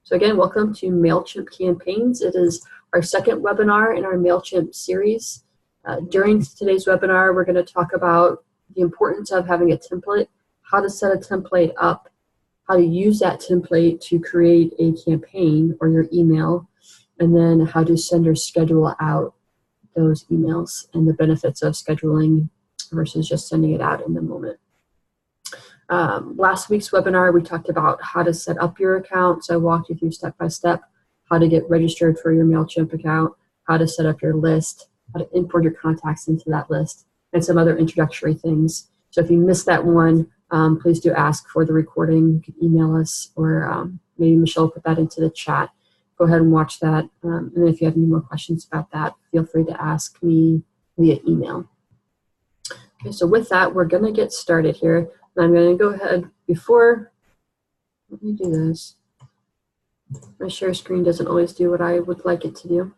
So again, welcome to MailChimp Campaigns. It is our second webinar in our MailChimp series. During today's webinar, we're going to talk about the importance of having a template, how to set a template up, how to use that template to create a campaign or your email, and then how to send or schedule out those emails and the benefits of scheduling versus just sending it out in the moment. Last week's webinar, we talked about how to set up your account. So I walked you through step by step how to get registered for your MailChimp account, how to set up your list, how to import your contacts into that list, and some other introductory things. So if you missed that one, please do ask for the recording. You can email us, or maybe Michelle will put that into the chat. Go ahead and watch that. And then if you have any more questions about that, feel free to ask me via email. Okay, so with that, we're going to get started here. I'm going to go ahead let me do this. My share screen doesn't always do what I would like it to do.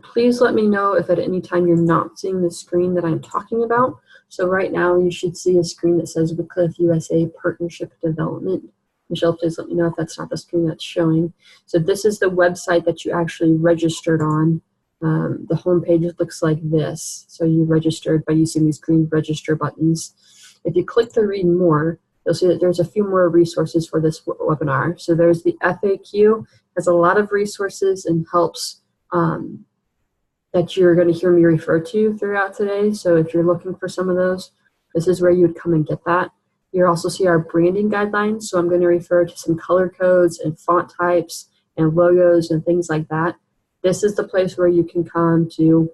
Please let me know if at any time you're not seeing the screen that I'm talking about. So right now you should see a screen that says Wycliffe USA Partnership Development. Michelle, please let me know if that's not the screen that's showing. So this is the website that you actually registered on. The home page looks like this. So you registered by using these green register buttons. If you click to read more, you'll see that there's a few more resources for this webinar. So there's the FAQ, has a lot of resources and helps that you're going to hear me refer to throughout today. So if you're looking for some of those, this is where you would come and get that. You'll also see our branding guidelines. So I'm going to refer to some color codes and font types and logos and things like that. This is the place where you can come to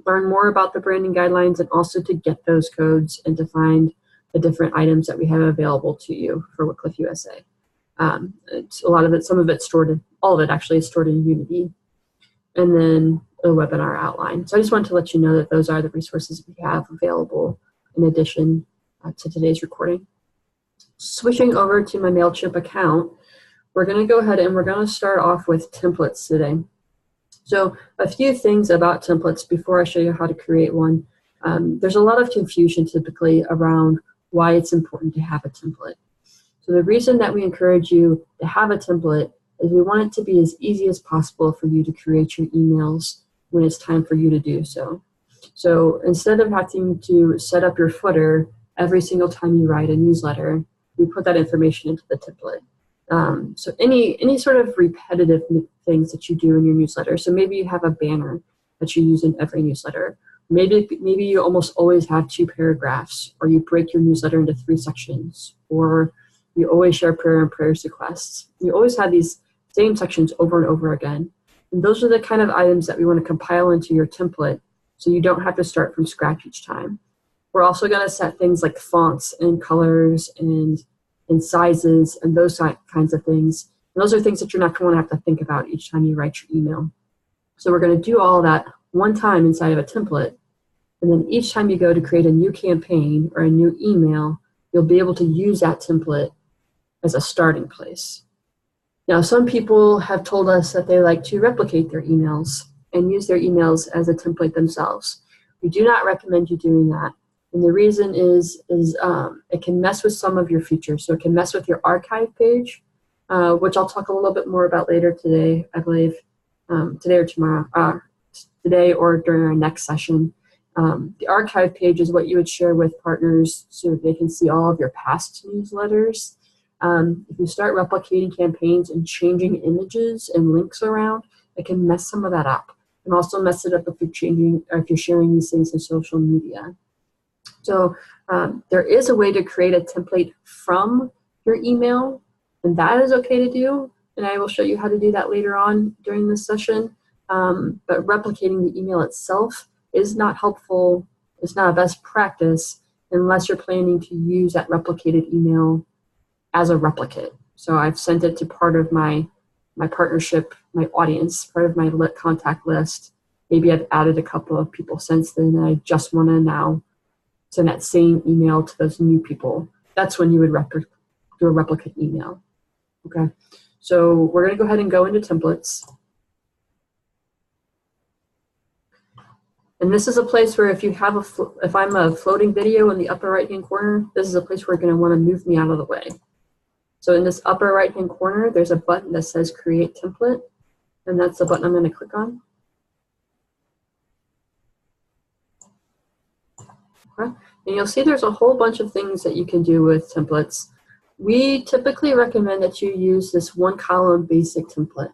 learn more about the branding guidelines and also to get those codes and to find the different items that we have available to you for Wycliffe USA. It's a lot of it, some of it's stored in, all of it actually is stored in Unity. And then the webinar outline. So I just wanted to let you know that those are the resources we have available in addition to today's recording. Switching over to my MailChimp account, we're going to go ahead and we're going to start off with templates today. So a few things about templates before I show you how to create one. There's a lot of confusion typically around why it's important to have a template. So the reason that we encourage you to have a template is we want it to be as easy as possible for you to create your emails when it's time for you to do so. So instead of having to set up your footer every single time you write a newsletter, we put that information into the template. So any sort of repetitive things that you do in your newsletter. So maybe you have a banner that you use in every newsletter. Maybe you almost always have 2 paragraphs, or you break your newsletter into 3 sections, or you always share prayer and prayers requests. You always have these same sections over and over again. And those are the kind of items that we want to compile into your template so you don't have to start from scratch each time. We're also going to set things like fonts and colors and sizes and those kinds of things. And those are things that you're not going to have to think about each time you write your email. So we're going to do all that one time inside of a template. And then each time you go to create a new campaign or a new email, you'll be able to use that template as a starting place. Now, some people have told us that they like to replicate their emails and use their emails as a template themselves. We do not recommend you doing that. And the reason is it can mess with some of your features. So it can mess with your archive page, which I'll talk a little bit more about later today, I believe, today or tomorrow, today or during our next session. The archive page is what you would share with partners so that they can see all of your past newsletters. If you start replicating campaigns and changing images and links around, it can mess some of that up. And also mess it up if you're sharing these things in social media. So there is a way to create a template from your email, and that is okay to do. And I will show you how to do that later on during this session. But replicating the email itself is not helpful. It's not a best practice unless you're planning to use that replicated email as a replicate. So I've sent it to part of my partnership, my audience, part of my contact list. Maybe I've added a couple of people since then, and I just want to now send that same email to those new people. That's when you would do a replicate email. Okay, so we're going to go ahead and go into templates. And this is a place where if I'm a floating video in the upper right-hand corner, this is a place where you're going to want to move me out of the way. So in this upper right-hand corner, there's a button that says Create Template, and that's the button I'm going to click on. Okay. And you'll see there's a whole bunch of things that you can do with templates. We typically recommend that you use this one-column basic template.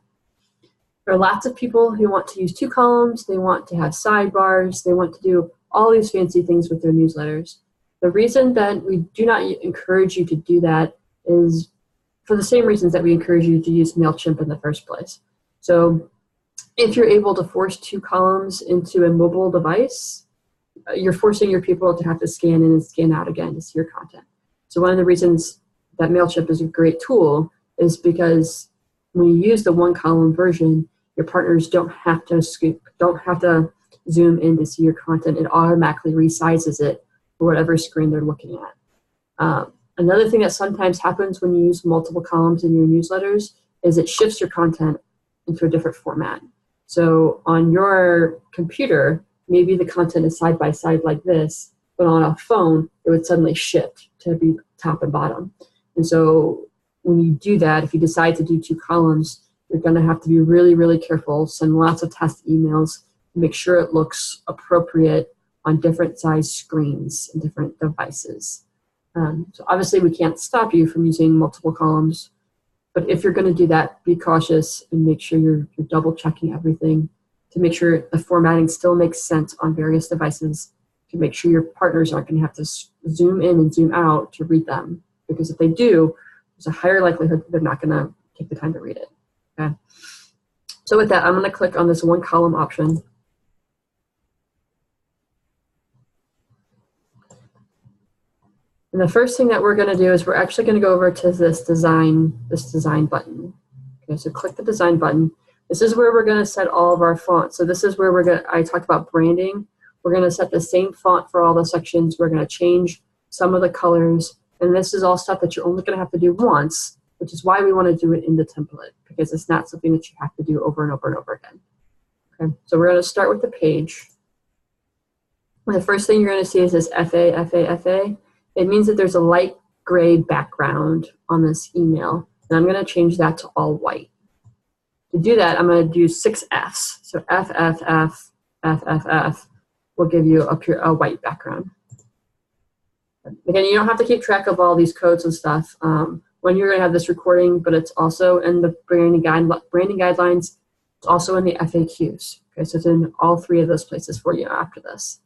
There are lots of people who want to use 2 columns, they want to have sidebars, they want to do all these fancy things with their newsletters. The reason that we do not encourage you to do that is for the same reasons that we encourage you to use MailChimp in the first place. So if you're able to force 2 columns into a mobile device, you're forcing your people to have to scan in and scan out again to see your content. So one of the reasons that MailChimp is a great tool is because when you use the one-column version, your partners don't have to zoom in to see your content. It automatically resizes it for whatever screen they're looking at. Another thing that sometimes happens when you use multiple columns in your newsletters is it shifts your content into a different format. So on your computer, maybe the content is side by side like this, but on a phone, it would suddenly shift to be top and bottom. And so when you do that, if you decide to do 2 columns, you're going to have to be really, really careful, send lots of test emails, make sure it looks appropriate on different size screens and different devices. So obviously we can't stop you from using multiple columns, but if you're going to do that, be cautious and make sure you're double checking everything to make sure the formatting still makes sense on various devices, to make sure your partners aren't going to have to zoom in and zoom out to read them, because if they do, there's a higher likelihood that they're not going to take the time to read it. Okay. So with that, I'm going to click on this one column option. And the first thing that we're going to do is we're actually going to go over to this design button. Okay, so click the design button. This is where we're going to set all of our fonts. So this is where I talked about branding. We're going to set the same font for all the sections. We're going to change some of the colors. And this is all stuff that you're only going to have to do once, which is why we want to do it in the template, because it's not something that you have to do over and over and over again. Okay, so we're going to start with the page. And the first thing you're going to see is this FA, FA, FA. It means that there's a light gray background on this email. And I'm going to change that to all white. To do that, I'm going to do 6 Fs. So F, F, F, F, F, F will give you a white background. Again, you don't have to keep track of all these codes and stuff when you're going to have this recording, but it's also in the branding guidelines. It's also in the FAQs. Okay, so it's in all 3 of those places for you after this.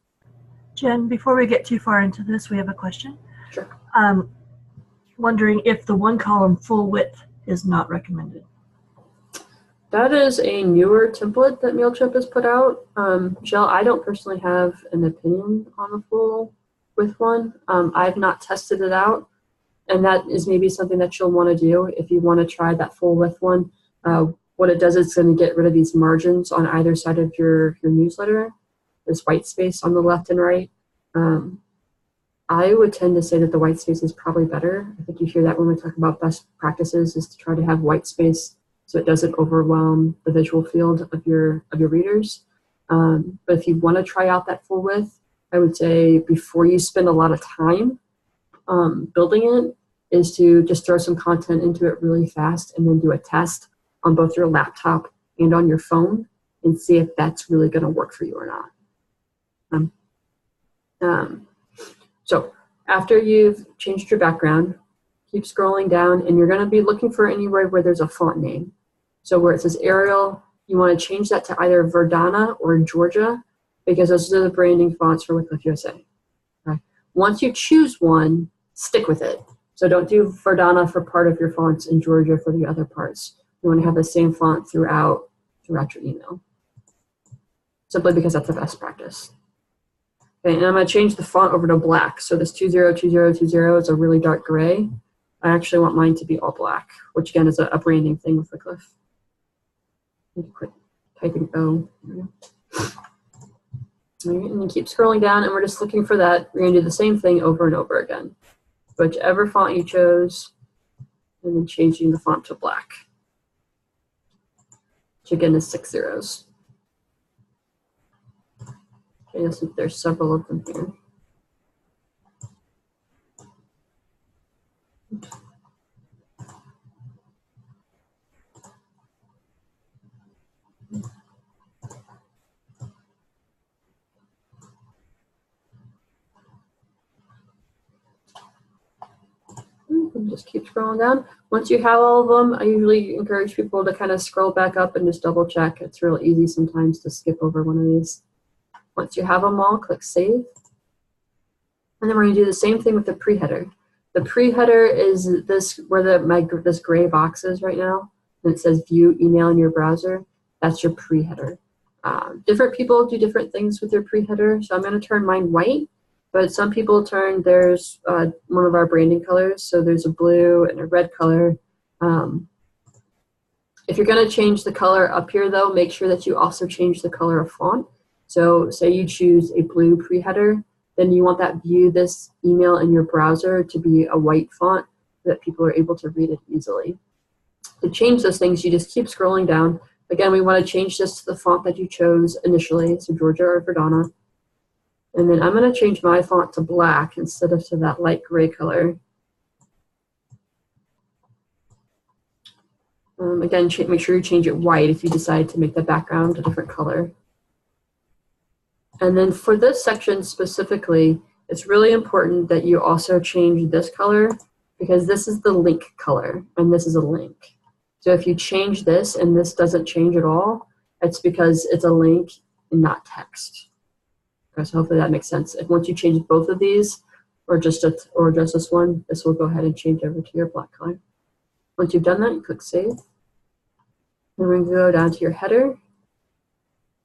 Jen, before we get too far into this, we have a question. Sure. Wondering if the 1 column full width is not recommended. That is a newer template that MailChimp has put out. Jill, I don't personally have an opinion on the full width one. I've not tested it out, and that is maybe something that you'll want to do if you want to try that full width one. What it does is it's going to get rid of these margins on either side of your newsletter, this white space on the left and right. I would tend to say that the white space is probably better. I think you hear that when we talk about best practices, is to try to have white space so it doesn't overwhelm the visual field of your readers. But if you want to try out that full width, I would say before you spend a lot of time building it, is to just throw some content into it really fast and then do a test on both your laptop and on your phone and see if that's really going to work for you or not. So after you've changed your background, keep scrolling down, and you're going to be looking for anywhere where there's a font name. So where it says Arial, you want to change that to either Verdana or Georgia, because those are the branding fonts for Wycliffe USA. Okay. Once you choose one, stick with it. So don't do Verdana for part of your fonts and Georgia for the other parts. You want to have the same font throughout your email, simply because that's the best practice. Okay, and I'm going to change the font over to black. So this 202020 is a really dark gray. I actually want mine to be all black, which again is a branding thing with Wycliffe. Quit typing O. Right, and you keep scrolling down, and we're just looking for that. We're going to do the same thing over and over again. Whichever font you chose, and then changing the font to black, which again is 6 zeros. Okay, you'll see there's several of them here. And just keep scrolling down. Once you have all of them, I usually encourage people to kind of scroll back up and just double check. It's real easy sometimes to skip over one of these. Once you have them all, click Save. And then we're going to do the same thing with the pre-header. The pre-header is this where this gray box is right now, and it says View Email in your browser. That's your pre-header. Different people do different things with their pre-header, so I'm going to turn mine white. But some people turn theirs one of our branding colors. So there's a blue and a red color. If you're going to change the color up here, though, make sure that you also change the color of font. So say you choose a blue pre-header, then you want that View This Email in your browser to be a white font so that people are able to read it easily. To change those things, you just keep scrolling down. Again, we want to change this to the font that you chose initially, so Georgia or Verdana. And then I'm going to change my font to black instead of to that light gray color. Again, make sure you change it white if you decide to make the background a different color. And then for this section specifically, it's really important that you also change this color because this is the link color and this is a link. So if you change this and this doesn't change at all, it's because it's a link and not text. So hopefully that makes sense. If once you change both of these, or just this one, this will go ahead and change over to your black color. Once you've done that, you click Save. Then we're going to go down to your header.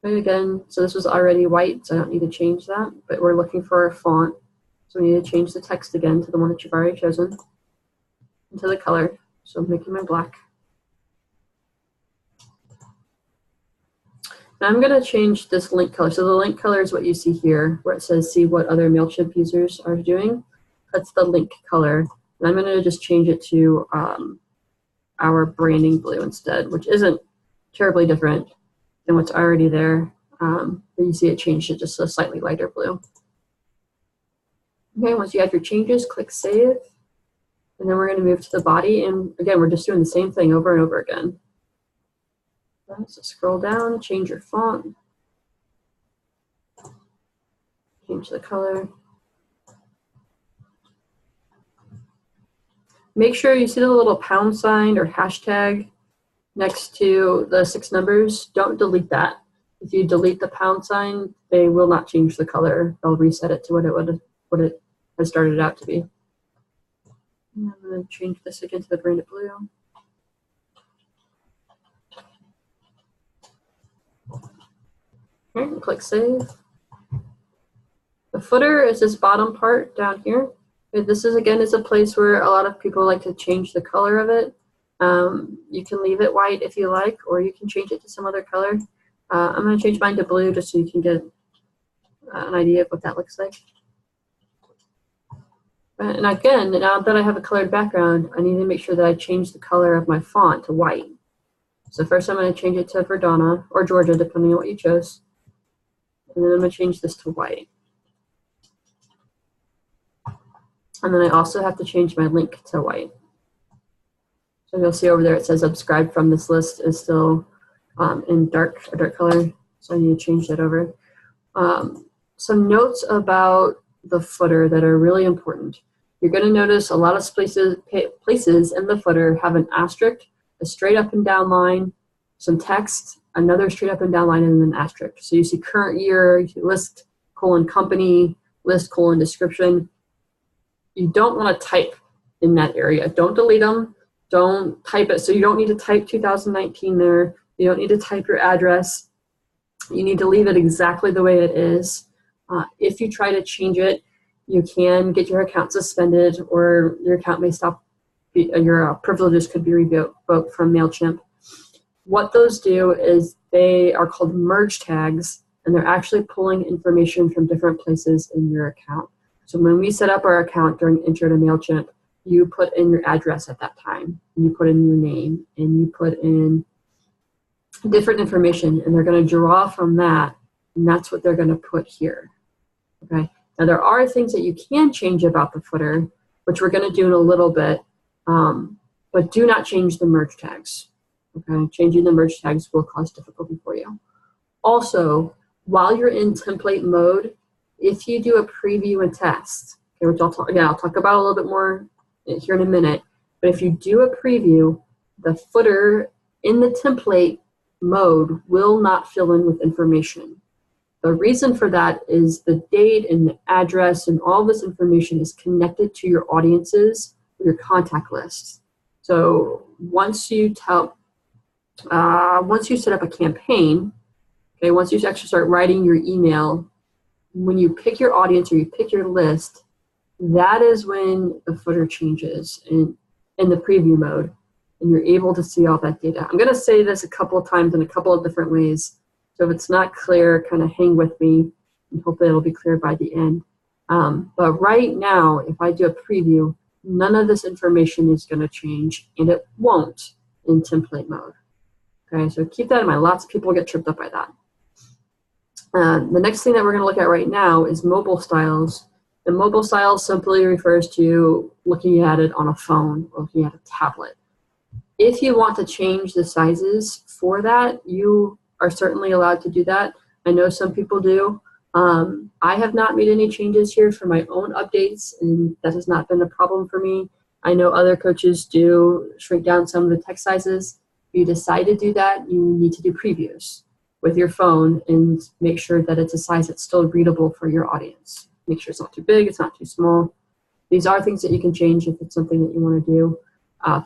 And again, so this was already white, so I don't need to change that. But we're looking for a font, so we need to change the text again to the one that you've already chosen, and to the color. So I'm making mine black. Now I'm going to change this link color. So the link color is what you see here, where it says see what other MailChimp users are doing. That's the link color. And I'm going to just change it to our branding blue instead, which isn't terribly different than what's already there. But you see it changed it just a slightly lighter blue. Okay, once you have your changes, click Save. And then we're going to move to the body. And again, we're just doing the same thing over and over again. So scroll down, change your font, change the color. Make sure you see the little pound sign or hashtag next to the 6 numbers. Don't delete that. If you delete the pound sign, they will not change the color. They'll reset it to what it has started out to be. And I'm going to change this again to the branded blue. Okay, click Save. The footer is this bottom part down here. This is again is a place where a lot of people like to change the color of it. You can leave it white if you like, or you can change it to some other color. I'm going to change mine to blue just so you can get an idea of what that looks like. And again, now that I have a colored background, I need to make sure that I change the color of my font to white. So first I'm going to change it to Verdana or Georgia, depending on what you chose. And then I'm going to change this to white. And then I also have to change my link to white. So you'll see over there it says subscribe from this list is still in a dark color. So I need to change that over. Some notes about the footer that are really important. You're going to notice a lot of places in the footer have an asterisk, a straight up and down line, some text, another straight up and down line, and an asterisk. So you see current year, you see list, company, list, description. You don't want to type in that area. Don't delete them. Don't type it. So you don't need to type 2019 there. You don't need to type your address. You need to leave it exactly the way it is. If you try to change it, you can get your account suspended, or your account may stop. Your privileges could be revoked from MailChimp. What those do is they are called merge tags, and they're actually pulling information from different places in your account. So when we set up our account during intro to MailChimp, you put in your address at that time, and you put in your name, and you put in different information, and they're going to draw from that, and that's what they're going to put here. Okay. Now there are things that you can change about the footer, which we're going to do in a little bit, but do not change the merge tags. Okay, changing the merge tags will cause difficulty for you. Also, while you're in template mode, if you do a preview and test, okay, which I'll talk about a little bit more here in a minute. But if you do a preview, the footer in the template mode will not fill in with information. The reason for that is the date and the address and all this information is connected to your audiences, your contact lists. So once you set up a campaign, okay, once you actually start writing your email, when you pick your audience or you pick your list, that is when the footer changes in the preview mode, and you're able to see all that data. I'm going to say this a couple of times in a couple of different ways. So if it's not clear, kind of hang with me, and hopefully it'll be clear by the end. But right now, if I do a preview, none of this information is going to change, and it won't in template mode. Okay, so keep that in mind. Lots of people get tripped up by that. The next thing that we're going to look at right now is mobile styles. And mobile styles simply refers to looking at it on a phone or looking at a tablet. If you want to change the sizes for that, you are certainly allowed to do that. I know some people do. I have not made any changes here for my own updates, and that has not been a problem for me. I know other coaches do shrink down some of the text sizes. If you decide to do that, you need to do previews with your phone and make sure that it's a size that's still readable for your audience. Make sure it's not too big, it's not too small. These are things that you can change if it's something that you want to do.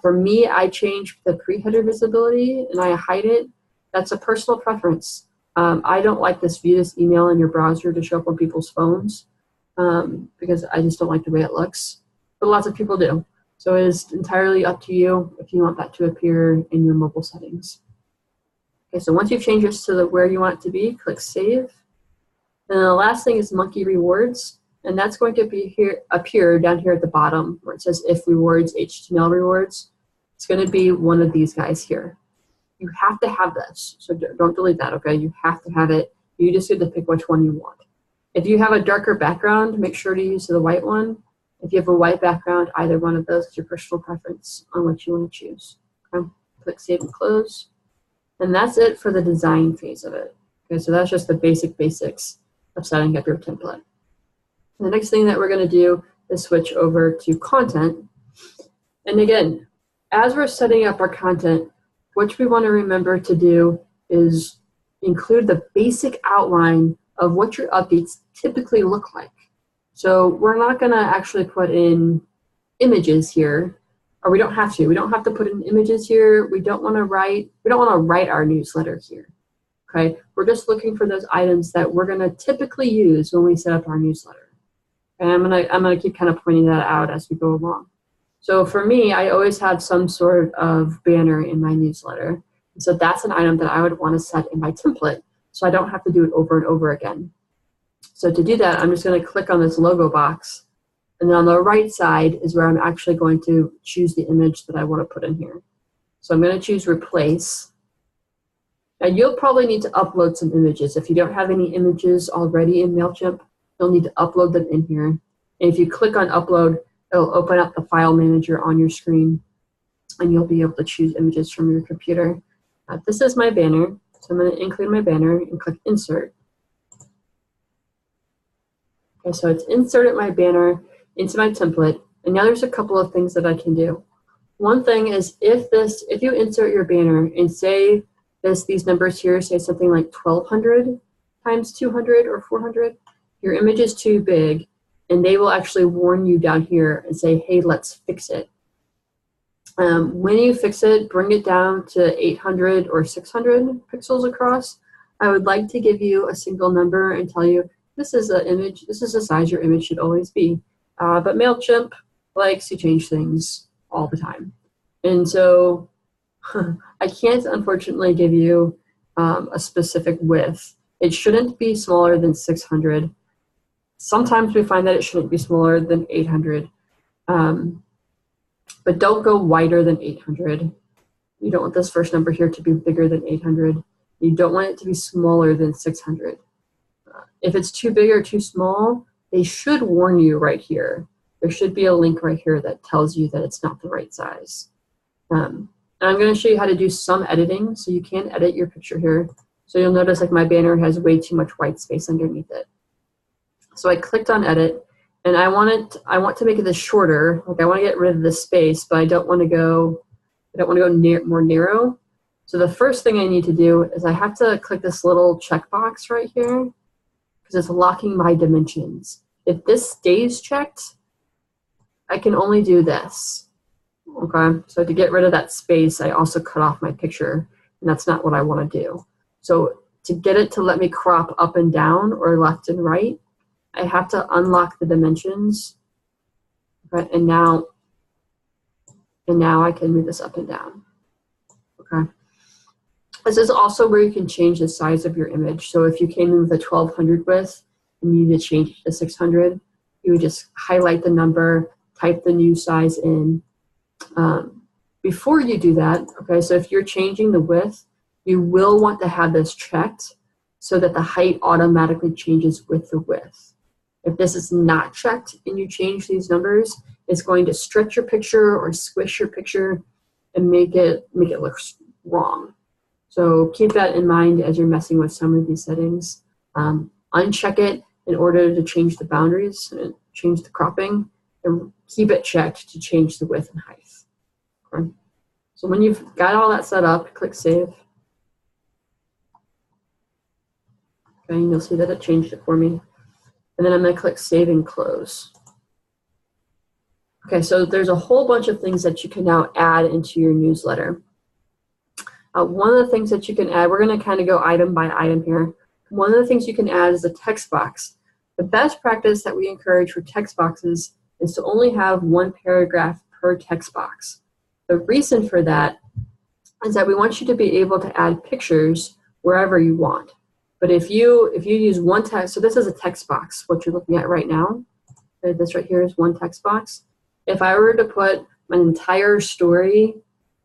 For me, I change the pre-header visibility and I hide it. That's a personal preference. I don't like this view this email in your browser to show up on people's phones because I just don't like the way it looks. But lots of people do. So it is entirely up to you if you want that to appear in your mobile settings. Okay, so once you've changed this to where you want it to be, click Save. And the last thing is monkey rewards, and that's going to appear down here at the bottom where it says if rewards, HTML rewards. It's going to be one of these guys here. You have to have this, so don't delete that, okay? You have to have it. You just get to pick which one you want. If you have a darker background, make sure to use the white one. If you have a white background, either one of those is your personal preference on what you want to choose. Okay? Click Save and Close. And that's it for the design phase of it. Okay, so that's just the basics of setting up your template. The next thing that we're going to do is switch over to content. And again, as we're setting up our content, what we want to remember to do is include the basic outline of what your updates typically look like. So we're not going to actually put in images here, or we don't have to. We don't have to put in images here. We don't want to write our newsletter here. Okay, we're just looking for those items that we're going to typically use when we set up our newsletter. And I'm gonna keep kind of pointing that out as we go along. So for me, I always have some sort of banner in my newsletter. So that's an item that I would want to set in my template so I don't have to do it over and over again. So to do that, I'm just going to click on this logo box. And then on the right side is where I'm actually going to choose the image that I want to put in here. So I'm going to choose Replace. Now you'll probably need to upload some images. If you don't have any images already in MailChimp, you'll need to upload them in here. And if you click on Upload, it'll open up the file manager on your screen, and you'll be able to choose images from your computer. This is my banner, so I'm going to include my banner and click Insert. Okay, so it's inserted my banner into my template, and now there's a couple of things that I can do. One thing is if you insert your banner and say these numbers here say something like 1200 times 200 or 400, your image is too big, and they will actually warn you down here and say, hey, let's fix it. When you fix it, bring it down to 800 or 600 pixels across. I would like to give you a single number and tell you this is an image, this is the size your image should always be. But MailChimp likes to change things all the time. And so I can't unfortunately give you a specific width. It shouldn't be smaller than 600. Sometimes we find that it shouldn't be smaller than 800. But don't go wider than 800. You don't want this first number here to be bigger than 800. You don't want it to be smaller than 600. If it's too big or too small, they should warn you right here. There should be a link right here that tells you that it's not the right size. And I'm going to show you how to do some editing, so you can edit your picture here. So you'll notice like my banner has way too much white space underneath it. So I clicked on Edit, And I want to make it this shorter. Like I want to get rid of this space, but I don't want to go more narrow. So the first thing I need to do is I have to click this little checkbox right here because it's locking my dimensions. If this stays checked, I can only do this. Okay, so to get rid of that space, I also cut off my picture, and that's not what I want to do. So to get it to let me crop up and down or left and right, I have to unlock the dimensions. Okay, and now I can move this up and down. Okay. This is also where you can change the size of your image. So if you came in with a 1200 width and you need to change it to 600, you would just highlight the number, type the new size in. Before you do that, okay, so if you're changing the width, you will want to have this checked so that the height automatically changes with the width. If this is not checked and you change these numbers, it's going to stretch your picture or squish your picture and make it look wrong. So keep that in mind as you're messing with some of these settings. Uncheck it in order to change the boundaries and change the cropping, and keep it checked to change the width and height. Okay. So when you've got all that set up, click Save. Okay, and you'll see that it changed it for me. And then I'm going to click Save and Close. Okay, so there's a whole bunch of things that you can now add into your newsletter. One of the things that you can add, we're going to kind of go item by item here. One of the things you can add is a text box. The best practice that we encourage for text boxes is to only have one paragraph per text box. The reason for that is that we want you to be able to add pictures wherever you want. But if you use one text, so this is a text box, what you're looking at right now. This right here is one text box. If I were to put an entire story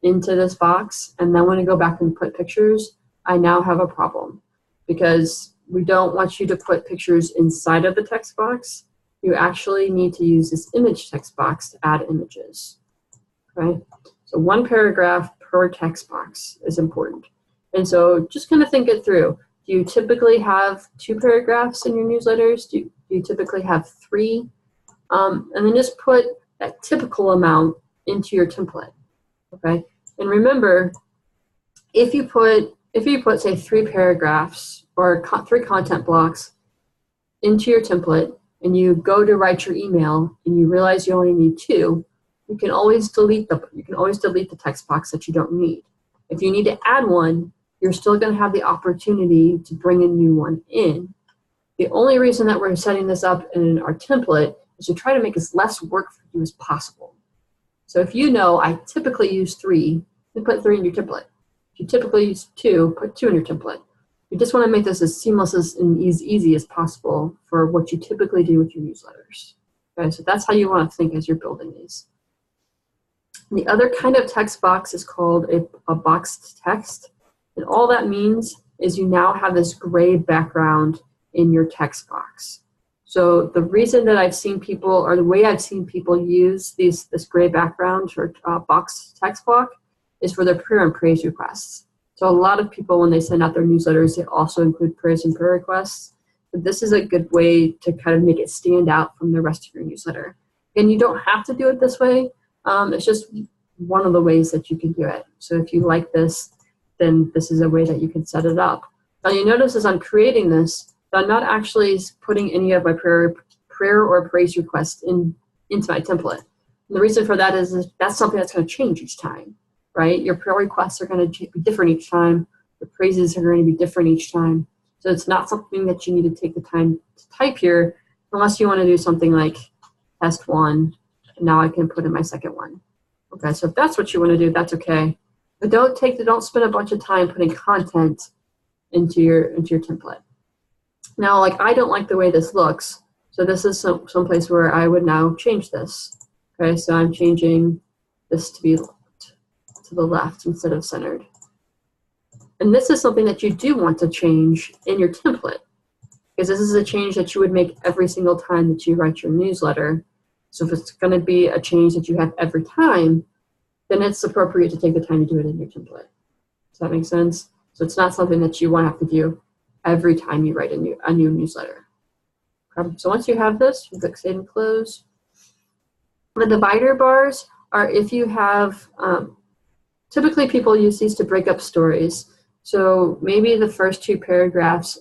into this box and then want to go back and put pictures, I now have a problem because we don't want you to put pictures inside of the text box. You actually need to use this image text box to add images. Okay, so one paragraph per text box is important. And so just kind of think it through. Do you typically have 2 paragraphs in your newsletters? Do you typically have 3? And then just put that typical amount into your template. Okay, and remember, if you put say 3 paragraphs or 3 content blocks into your template, and you go to write your email and you realize you only need 2, you can always delete the text box that you don't need. If you need to add one, you're still going to have the opportunity to bring a new one in. The only reason that we're setting this up in our template is to try to make as less work for you as possible. So if you know I typically use 3, then put 3 in your template. If you typically use 2, put 2 in your template. You just want to make this as seamless and as easy as possible for what you typically do with your newsletters. Okay, so that's how you want to think as you're building these. And the other kind of text box is called a boxed text. And all that means is you now have this gray background in your text box. So the reason that I've seen people, or the way I've seen people use this gray background or boxed text block is for their prayer and praise requests. So a lot of people, when they send out their newsletters, they also include prayers and prayer requests. But this is a good way to kind of make it stand out from the rest of your newsletter. And you don't have to do it this way. It's just one of the ways that you can do it. So if you like this, then this is a way that you can set it up. Now you notice as I'm creating this, I'm not actually putting any of my prayer or praise requests into my template. And the reason for that is that's something that's going to change each time, right? Your prayer requests are going to be different each time. Your praises are going to be different each time. So it's not something that you need to take the time to type here unless you want to do something like test 1, and now I can put in my second one. Okay, so if that's what you want to do, that's okay. But don't spend a bunch of time putting content into your template. Now, like I don't like the way this looks, so this is some place where I would now change this. Okay, so I'm changing this to be to the left instead of centered. And this is something that you do want to change in your template, because this is a change that you would make every single time that you write your newsletter. So if it's going to be a change that you have every time, then it's appropriate to take the time to do it in your template. Does that make sense? So it's not something that you want to have to do every time you write a new newsletter. So once you have this, you click Save and Close. The divider bars are if you have, typically people use these to break up stories. So maybe the first 2 paragraphs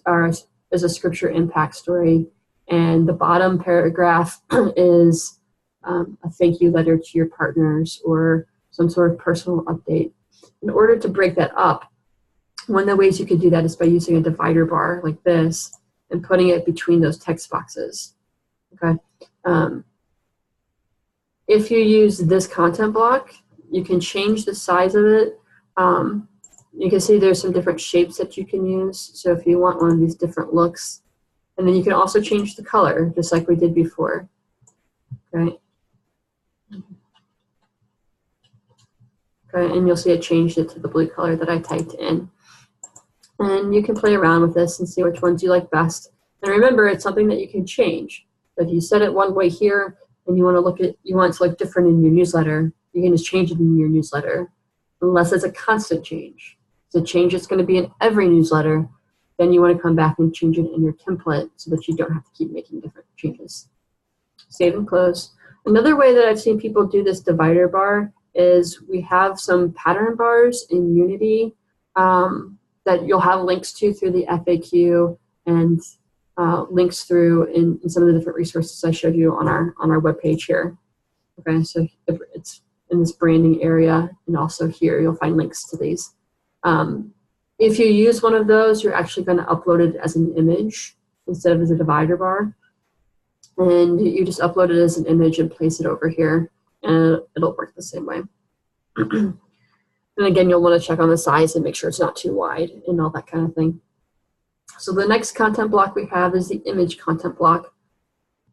is a scripture impact story, and the bottom paragraph is a thank you letter to your partners or some sort of personal update. In order to break that up, one of the ways you could do that is by using a divider bar like this and putting it between those text boxes. Okay. If you use this content block, you can change the size of it. You can see there's some different shapes that you can use. So if you want one of these different looks, and then you can also change the color, just like we did before. Okay. Okay, and you'll see it changed it to the blue color that I typed in. And you can play around with this and see which ones you like best. And remember, it's something that you can change. If you set it one way here and you want to look different in your newsletter, you can just change it in your newsletter, unless it's a constant change. It's a change that's going to be in every newsletter. Then you want to come back and change it in your template so that you don't have to keep making different changes. Save and close. Another way that I've seen people do this divider bar is we have some pattern bars in Unity that you'll have links to through the FAQ and links through in some of the different resources I showed you on our webpage here. Okay, so it's in this branding area, and also here you'll find links to these. If you use one of those, you're actually going to upload it as an image instead of as a divider bar. And you just upload it as an image and place it over here, and it'll work the same way. And again, you'll want to check on the size and make sure it's not too wide and all that kind of thing. So the next content block we have is the image content block.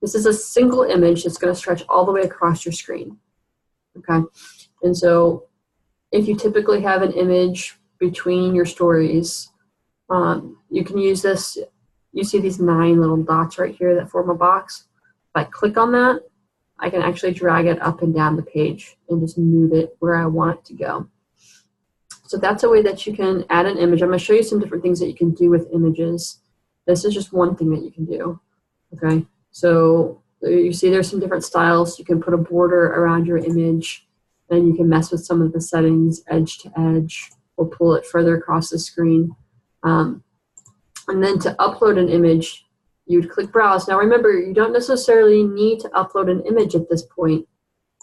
This is a single image that's going to stretch all the way across your screen. Okay, and so if you typically have an image between your stories, you can use this. You see these 9 little dots right here that form a box. If I click on that, I can actually drag it up and down the page and just move it where I want it to go. So that's a way that you can add an image. I'm going to show you some different things that you can do with images. This is just one thing that you can do. Okay, so you see there's some different styles. You can put a border around your image, and you can mess with some of the settings, edge to edge, or pull it further across the screen. And then to upload an image, you'd click Browse. Now remember, you don't necessarily need to upload an image at this point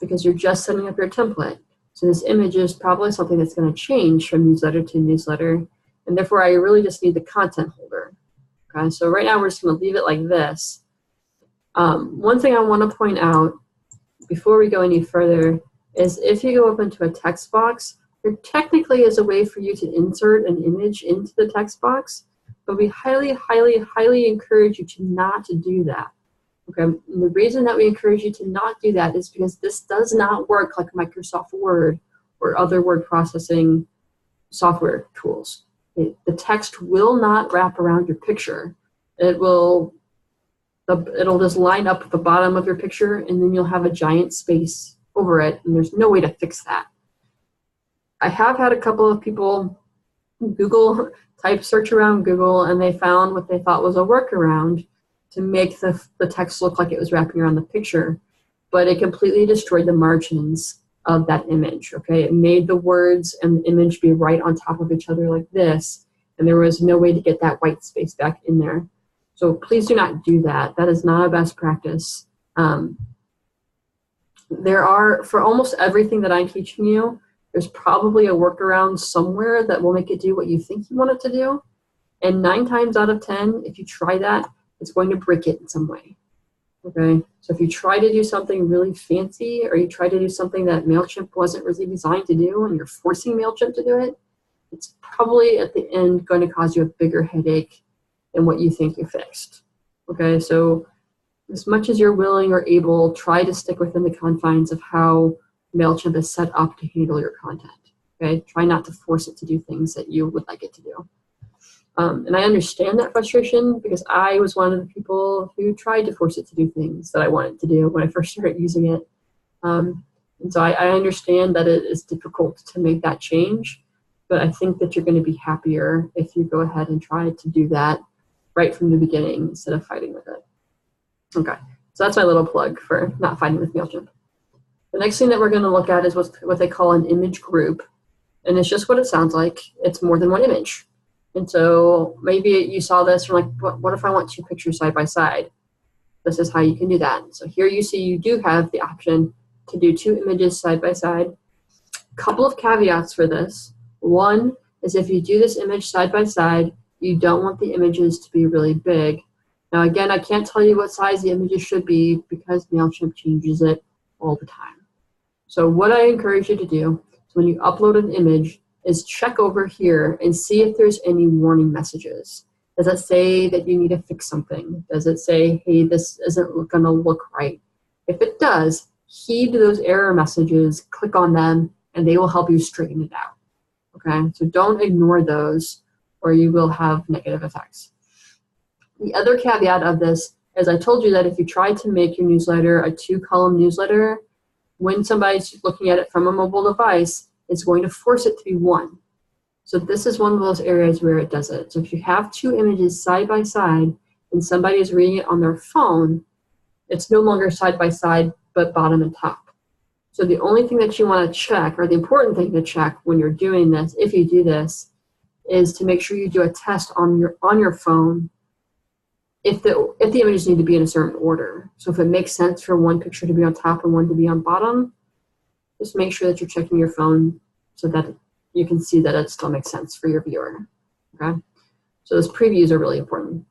because you're just setting up your template. So this image is probably something that's going to change from newsletter to newsletter, and therefore I really just need the content holder. Okay, so right now we're just going to leave it like this. One thing I want to point out before we go any further is if you go up into a text box, there technically is a way for you to insert an image into the text box, but we highly, highly, highly encourage you to not do that. Okay, and the reason that we encourage you to not do that is because this does not work like Microsoft Word or other word processing software tools. The text will not wrap around your picture. It'll just line up at the bottom of your picture, and then you'll have a giant space over it, and there's no way to fix that. I have had a couple of people type search around Google, and they found what they thought was a workaround to make the text look like it was wrapping around the picture, but it completely destroyed the margins of that image. Okay, it made the words and the image be right on top of each other like this, and there was no way to get that white space back in there. So please do not do that. That is not a best practice. There are, for almost everything that I'm teaching you, there's probably a workaround somewhere that will make it do what you think you want it to do. And 9 times out of 10, if you try that, it's going to break it in some way. Okay, so if you try to do something really fancy, or you try to do something that MailChimp wasn't really designed to do, and you're forcing MailChimp to do it, it's probably at the end going to cause you a bigger headache than what you think you fixed. Okay, so as much as you're willing or able, try to stick within the confines of how MailChimp is set up to handle your content. Okay, try not to force it to do things that you would like it to do. And I understand that frustration because I was one of the people who tried to force it to do things that I wanted to do when I first started using it. And so I understand that it is difficult to make that change, but I think that you're going to be happier if you go ahead and try to do that right from the beginning instead of fighting with it. Okay, so that's my little plug for not fighting with MailChimp. The next thing that we're going to look at is what they call an image group. And it's just what it sounds like. It's more than one image. And so maybe you saw this, you're like, what if I want 2 pictures side by side? This is how you can do that. So here you see you do have the option to do 2 images side by side. Couple of caveats for this. One is if you do this image side by side, you don't want the images to be really big. Now again, I can't tell you what size the images should be because MailChimp changes it all the time. So what I encourage you to do when you upload an image is check over here and see if there's any warning messages. Does it say that you need to fix something? Does it say, hey, this isn't going to look right? If it does, heed those error messages, click on them, and they will help you straighten it out. Okay, so don't ignore those or you will have negative effects. The other caveat of this is I told you that if you try to make your newsletter a 2-column newsletter, when somebody's looking at it from a mobile device, it's going to force it to be 1. So this is one of those areas where it does it. So if you have 2 images side by side and somebody is reading it on their phone, it's no longer side by side, but bottom and top. So the only thing that you want to check, or the important thing to check when you're doing this, if you do this, is to make sure you do a test on your phone if the images need to be in a certain order. So if it makes sense for one picture to be on top and one to be on bottom, just make sure that you're checking your phone so that you can see that it still makes sense for your viewer. Okay, so those previews are really important.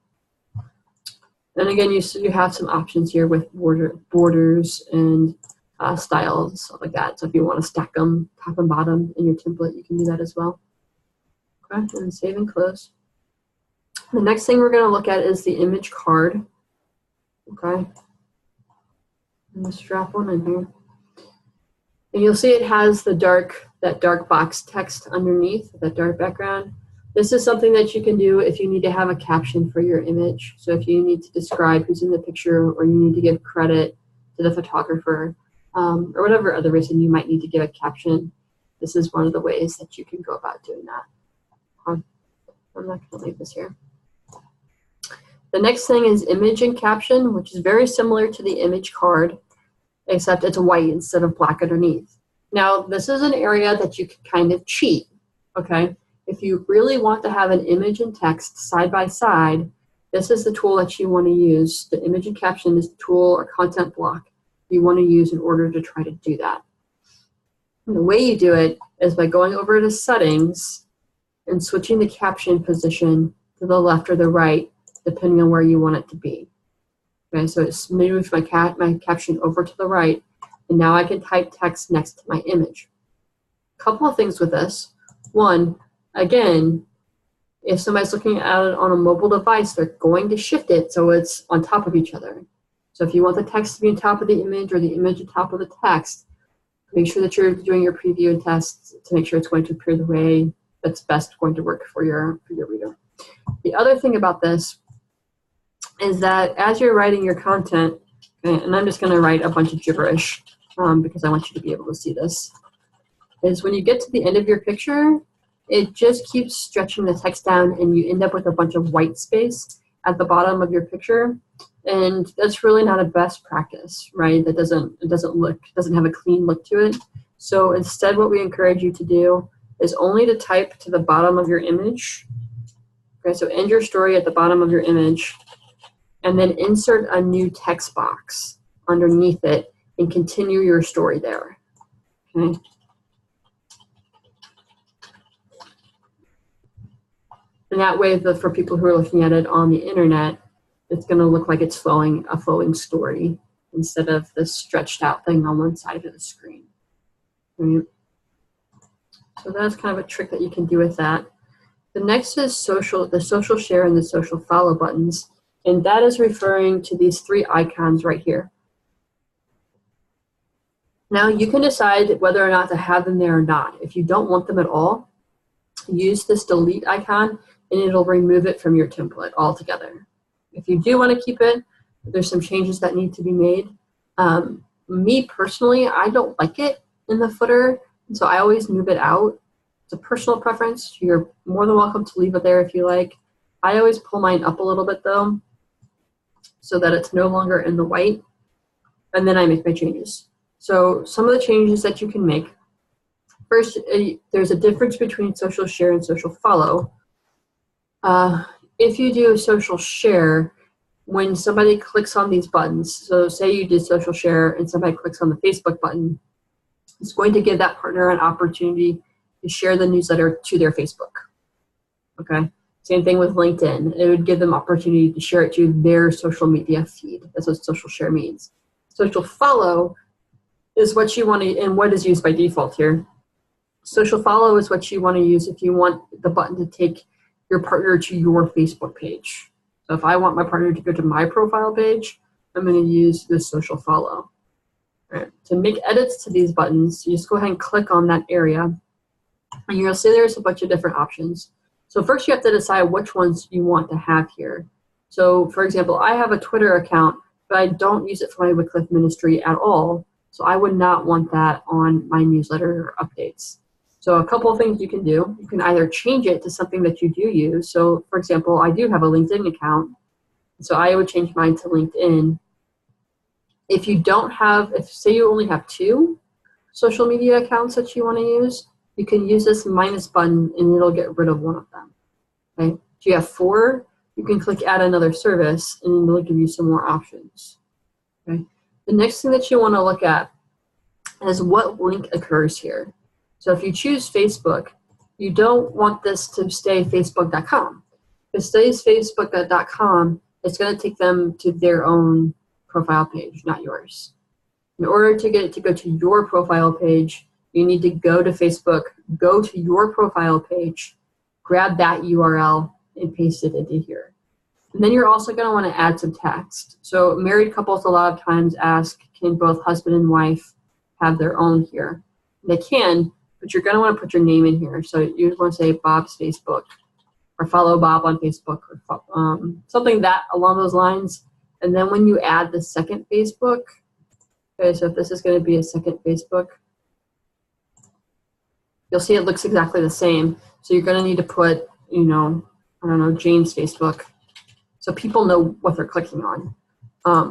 And again, you have some options here with borders and styles, stuff like that. So if you want to stack them top and bottom in your template, you can do that as well. Okay, and save and close. The next thing we're going to look at is the image card. Okay, let's drop one in here. And you'll see it has that dark box text underneath, that dark background. This is something that you can do if you need to have a caption for your image. So if you need to describe who's in the picture, or you need to give credit to the photographer, or whatever other reason you might need to give a caption, this is one of the ways that you can go about doing that. I'm not going to leave this here. The next thing is image and caption, which is very similar to the image card, except it's white instead of black underneath. Now, this is an area that you can kind of cheat, okay? If you really want to have an image and text side by side, this is the tool that you want to use. The image and caption is the tool or content block you want to use in order to try to do that. And the way you do it is by going over to settings and switching the caption position to the left or the right, depending on where you want it to be. Okay, so it's moved my caption over to the right, and now I can type text next to my image. A couple of things with this. One, again, if somebody's looking at it on a mobile device, they're going to shift it so it's on top of each other. So if you want the text to be on top of the image or the image on top of the text, make sure that you're doing your preview and tests to make sure it's going to appear the way that's best going to work for your reader. The other thing about this is that as you're writing your content, and I'm just going to write a bunch of gibberish because I want you to be able to see this, is when you get to the end of your picture, it just keeps stretching the text down and you end up with a bunch of white space at the bottom of your picture. And that's really not a best practice, right? It doesn't have a clean look to it. So instead, what we encourage you to do is only to type to the bottom of your image. Okay, so end your story at the bottom of your image, and then insert a new text box underneath it and continue your story there. Okay. And that way, for people who are looking at it on the internet, it's going to look like it's a flowing story instead of this stretched out thing on one side of the screen. Right? So that's kind of a trick that you can do with that. The next is the social share and the social follow buttons. And that is referring to these 3 icons right here. Now you can decide whether or not to have them there or not. If you don't want them at all, use this delete icon and it'll remove it from your template altogether. If you do want to keep it, there's some changes that need to be made. Me personally, I don't like it in the footer, and so I always move it out. It's a personal preference. You're more than welcome to leave it there if you like. I always pull mine up a little bit though, so that it's no longer in the white, and then I make my changes. So some of the changes that you can make. First, there's a difference between social share and social follow. If you do a social share, when somebody clicks on these buttons, so say you did social share and somebody clicks on the Facebook button, it's going to give that partner an opportunity to share the newsletter to their Facebook. Okay. Same thing with LinkedIn. It would give them opportunity to share it to their social media feed. That's what social share means. Social follow is what you want to, and what is used by default here. Social follow is what you want to use if you want the button to take your partner to your Facebook page. So if I want my partner to go to my profile page, I'm going to use this social follow. All right. To make edits to these buttons, you just go ahead and click on that area, and you'll see there's a bunch of different options. So first you have to decide which ones you want to have here. So for example, I have a Twitter account, but I don't use it for my Wycliffe ministry at all. So I would not want that on my newsletter updates. So a couple of things you can do. You can either change it to something that you do use. So for example, I do have a LinkedIn account. So I would change mine to LinkedIn. If you don't have, if say you only have 2 social media accounts that you want to use, you can use this minus button and it'll get rid of one of them. Okay. If you have 4, you can click add another service and it'll give you some more options. Okay. The next thing that you want to look at is what link occurs here. So if you choose Facebook, you don't want this to stay facebook.com. If it stays facebook.com, it's going to take them to their own profile page, not yours. In order to get it to go to your profile page, you need to go to Facebook, go to your profile page, grab that URL, and paste it into here. And then you're also going to want to add some text. So married couples a lot of times ask, can both husband and wife have their own here? They can, but you're going to want to put your name in here. So you want to say Bob's Facebook, or follow Bob on Facebook, or something that along those lines. And then when you add the second Facebook, okay, so if this is going to be a second Facebook, you'll see it looks exactly the same. So you're going to need to put, I don't know, Jane's Facebook, so people know what they're clicking on,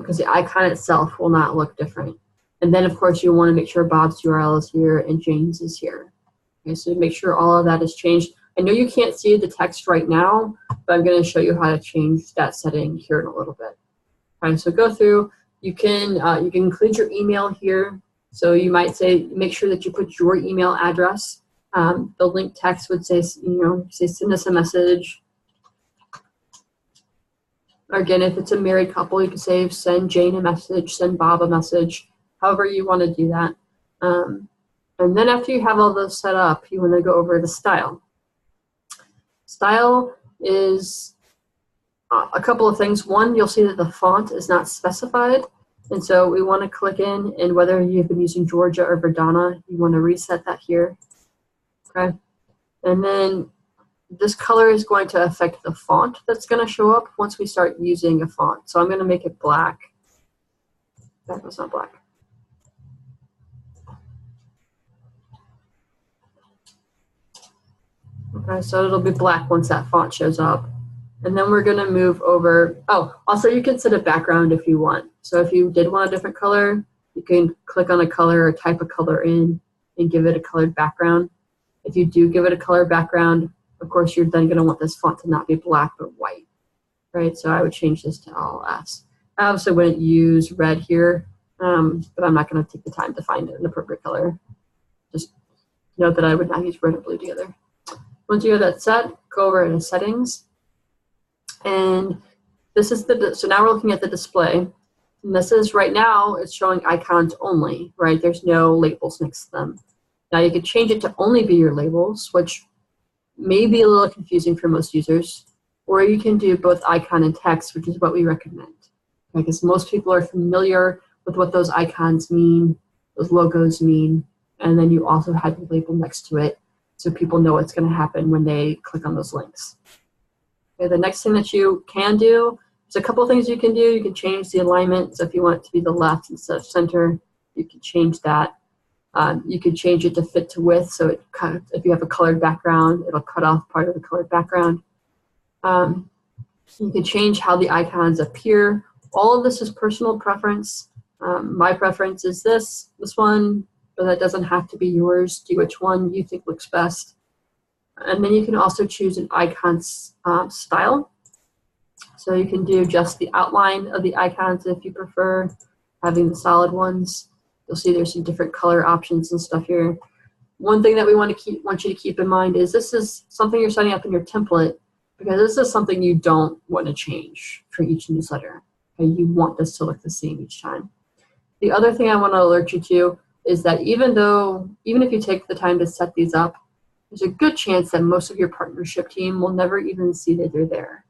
because the icon itself will not look different. And then, of course, you want to make sure Bob's URL is here and Jane's is here. Okay, so make sure all of that is changed. I know you can't see the text right now, but I'm going to show you how to change that setting here in a little bit. Okay, so go through. You can include your email here. So you might say, make sure that you put your email address. The link text would say, say send us a message. Or again, if it's a married couple, you can say send Jane a message, send Bob a message, however you want to do that. And then after you have all those set up, you want to go over to style. Style is a couple of things. One, you'll see that the font is not specified. And so we want to click in, and whether you've been using Georgia or Verdana, you want to reset that here. Okay. And then this color is going to affect the font that's going to show up once we start using a font. So I'm going to make it black. That was not black. Okay, so it'll be black once that font shows up. And then we're going to move over. Oh, also you can set a background if you want. So if you did want a different color, you can click on a color or type a color in and give it a colored background. If you do give it a color background, of course, you're then going to want this font to not be black but white, right? So I would change this to all S. I obviously wouldn't use red here, but I'm not going to take the time to find an appropriate color. Just note that I would not use red or blue together. Once you have that set, go over to settings. And this is so now we're looking at the display. And this is right now, it's showing icons only, right? There's no labels next to them. Now you could change it to only be your labels, which may be a little confusing for most users. Or you can do both icon and text, which is what we recommend. Because most people are familiar with what those icons mean, those logos mean, and then you also have the label next to it so people know what's going to happen when they click on those links. Okay, the next thing that you can do, there's a couple of things you can do. You can change the alignment. So if you want it to be the left instead of center, you can change that. You can change it to fit to width. So it if you have a colored background, it'll cut off part of the colored background. You can change how the icons appear all of this is personal preference. My preference is this one, but that doesn't have to be yours. Do which one you think looks best. And then you can also choose an icon style. So you can do just the outline of the icons if you prefer having the solid ones. You'll see there's some different color options and stuff here. One thing that we want you to keep in mind is this is something you're setting up in your template, because this is something you don't want to change for each newsletter. Okay? You want this to look the same each time. The other thing I want to alert you to is that even if you take the time to set these up, there's a good chance that most of your partnership team will never even see that they're there.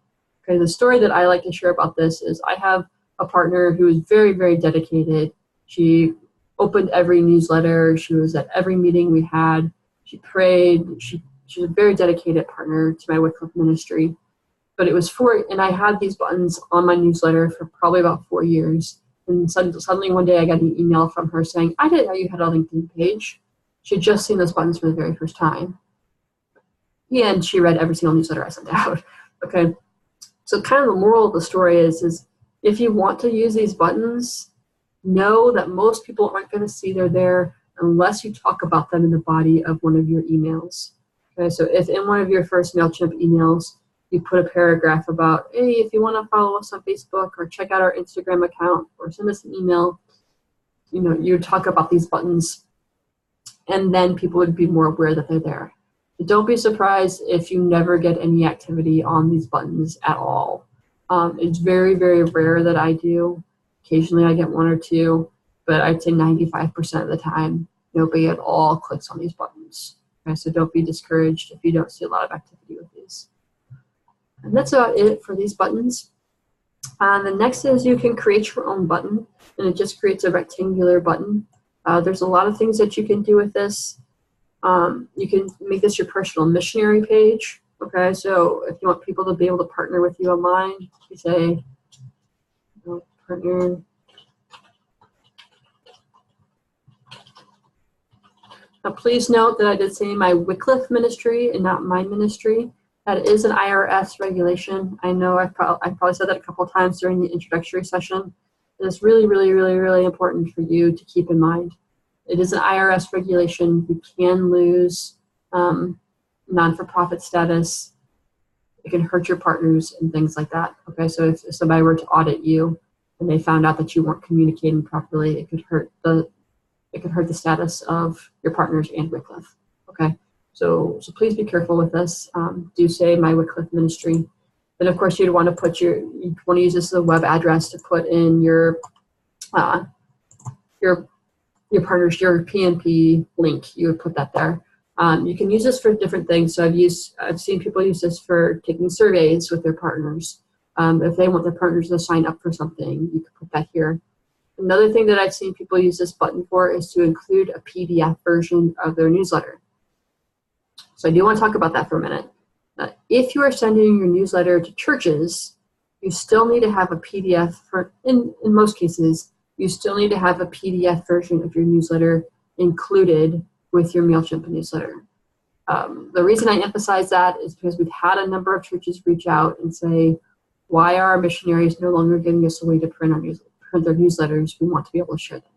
Okay, the story that I like to share about this is I have a partner who is very, very dedicated. She opened every newsletter. She was at every meeting we had. She prayed. She's a very dedicated partner to my Wycliffe ministry. But it was and I had these buttons on my newsletter for probably about 4 years. And suddenly one day I got an email from her saying, I didn't know you had a LinkedIn page. She had just seen those buttons for the very first time. And she read every single newsletter I sent out. Okay. So kind of the moral of the story is if you want to use these buttons, know that most people aren't going to see they're there unless you talk about them in the body of one of your emails. Okay, so if in one of your first MailChimp emails, you put a paragraph about, hey, if you want to follow us on Facebook or check out our Instagram account or send us an email, you talk about these buttons, and then people would be more aware that they're there. But don't be surprised if you never get any activity on these buttons at all. It's very, very rare that I do. Occasionally I get 1 or 2, but I'd say 95% of the time, nobody at all clicks on these buttons. Okay, so don't be discouraged if you don't see a lot of activity with these. And that's about it for these buttons. The next is you can create your own button, and it just creates a rectangular button. There's a lot of things that you can do with this. You can make this your personal missionary page. Okay, so if you want people to be able to partner with you online, you say, partner. Now, please note that I did say my Wycliffe ministry and not my ministry. That is an IRS regulation. I know I probably said that a couple of times during the introductory session. It's really, really, really, really important for you to keep in mind. It is an IRS regulation. You can lose non-for-profit status. It can hurt your partners and things like that. Okay, so if somebody were to audit you and they found out that you weren't communicating properly, it could hurt the status of your partners and Wycliffe. Okay, so please be careful with this. Do say my Wycliffe ministry. Then of course you'd want to use this as a web address to put in your partner's, your PNP link. You would put that there. You can use this for different things. So I've seen people use this for taking surveys with their partners. If they want their partners to sign up for something, you can put that here. Another thing that I've seen people use this button for is to include a PDF version of their newsletter. So I do want to talk about that for a minute. If you are sending your newsletter to churches, you still need to have a PDF in most cases, you still need to have a PDF version of your newsletter included with your MailChimp newsletter. The reason I emphasize that is because we've had a number of churches reach out and say, why are our missionaries no longer giving us a way to print their newsletters? We want to be able to share them.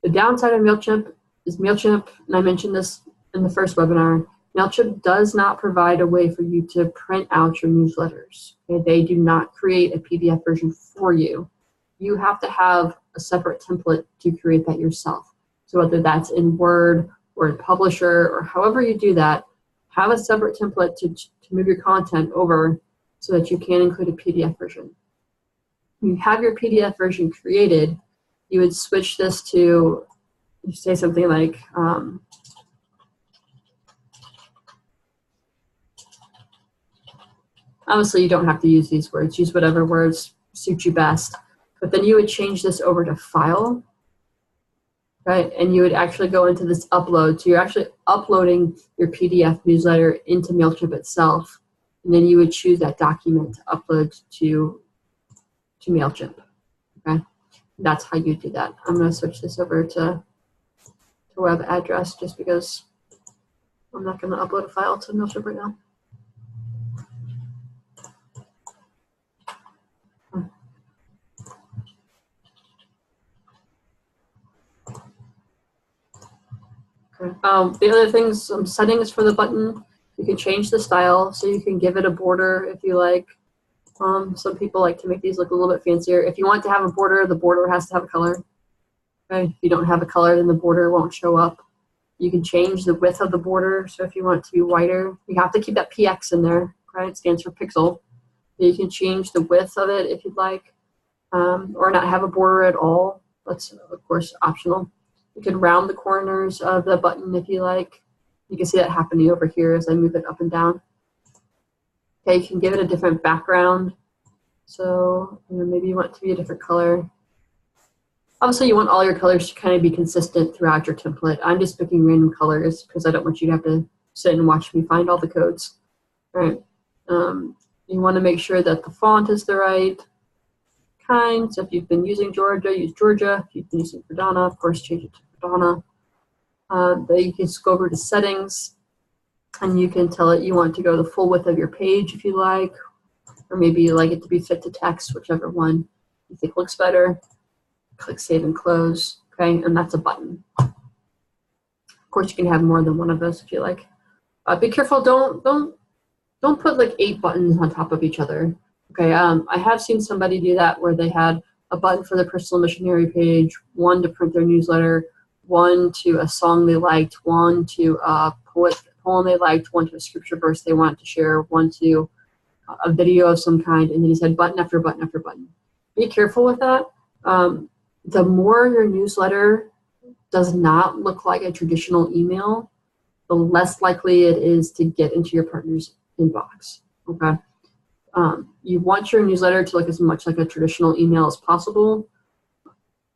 The downside of MailChimp is MailChimp, and I mentioned this in the first webinar, MailChimp does not provide a way for you to print out your newsletters. Okay? They do not create a PDF version for you. You have to have a separate template to create that yourself. So whether that's in Word or in Publisher or however you do that, have a separate template to move your content over so that you can include a PDF version. When you have your PDF version created, you would switch this to, you say something like, obviously you don't have to use these words, use whatever words suit you best, but then you would change this over to file, right? And you would actually go into this upload. So you're actually uploading your PDF newsletter into MailChimp itself, and then you would choose that document to upload to MailChimp, okay? That's how you do that. I'm gonna switch this over to web address just because I'm not gonna upload a file to MailChimp right now. The other things, some settings for the button. You can change the style, so you can give it a border if you like. Some people like to make these look a little bit fancier. If you want to have a border, the border has to have a color. Okay? If you don't have a color, then the border won't show up. You can change the width of the border, so if you want it to be wider, you have to keep that PX in there, right? It stands for pixel. You can change the width of it if you'd like, or not have a border at all. That's, of course, optional. You can round the corners of the button if you like. You can see that happening over here as I move it up and down. Okay, you can give it a different background. So maybe you want it to be a different color. Obviously, you want all your colors to kind of be consistent throughout your template. I'm just picking random colors because I don't want you to have to sit and watch me find all the codes. All right. You want to make sure that the font is the right kind. So if you've been using Georgia, use Georgia. If you've been using Verdana, of course, change it to Verdana. Then you can just go over to settings, and you can tell it you want to go the full width of your page if you like, or maybe you like it to be fit to text, whichever one you think looks better. Click Save and Close, okay, and that's a button. Of course, you can have more than one of those if you like. Be careful, don't put like 8 buttons on top of each other. Okay, I have seen somebody do that where they had a button for their personal missionary page, one to print their newsletter, one to a song they liked, one to a poem they liked, one to a scripture verse they wanted to share, one to a video of some kind, and then he said button after button after button. Be careful with that. The more your newsletter does not look like a traditional email, the less likely it is to get into your partner's inbox. Okay. You want your newsletter to look as much like a traditional email as possible.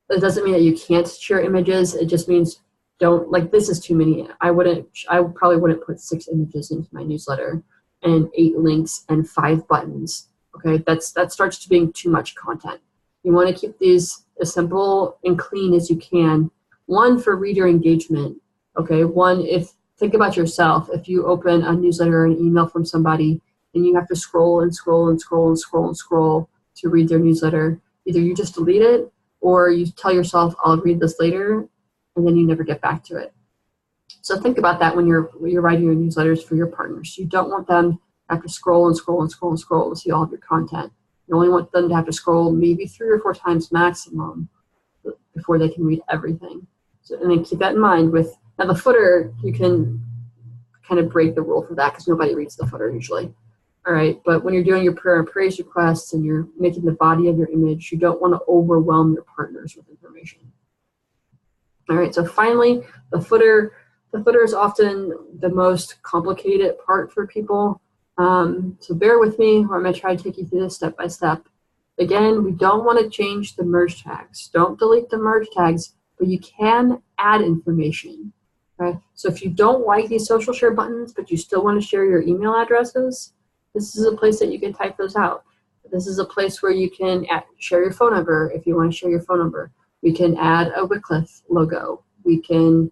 It doesn't mean that you can't share images. It just means don't, like, this is too many. I probably wouldn't put 6 images into my newsletter and 8 links and 5 buttons. Okay, that starts to being too much content. You want to keep these as simple and clean as you can. One, for reader engagement. Okay, think about yourself. If you open a newsletter or an email from somebody and you have to scroll and scroll and scroll and scroll and scroll to read their newsletter, either you just delete it or you tell yourself, I'll read this later, and then you never get back to it. So think about that when you're writing your newsletters for your partners. You don't want them to have to scroll and scroll and scroll and scroll to see all of your content. You only want them to have to scroll maybe 3 or 4 times maximum before they can read everything. So, and then keep that in mind. Now the footer, you can kind of break the rule for that because nobody reads the footer usually. All right, but when you're doing your prayer and praise requests and you're making the body of your image, you don't want to overwhelm your partners with information. All right, so finally, the footer. The footer is often the most complicated part for people. So bear with me, or I'm going to try to take you through this step by step. Again, we don't want to change the merge tags. Don't delete the merge tags, but you can add information. Okay? So if you don't like these social share buttons, but you still want to share your email addresses, this is a place that you can type those out. This is a place where you can share your phone number if you want to share your phone number. We can add a Wycliffe logo. We can,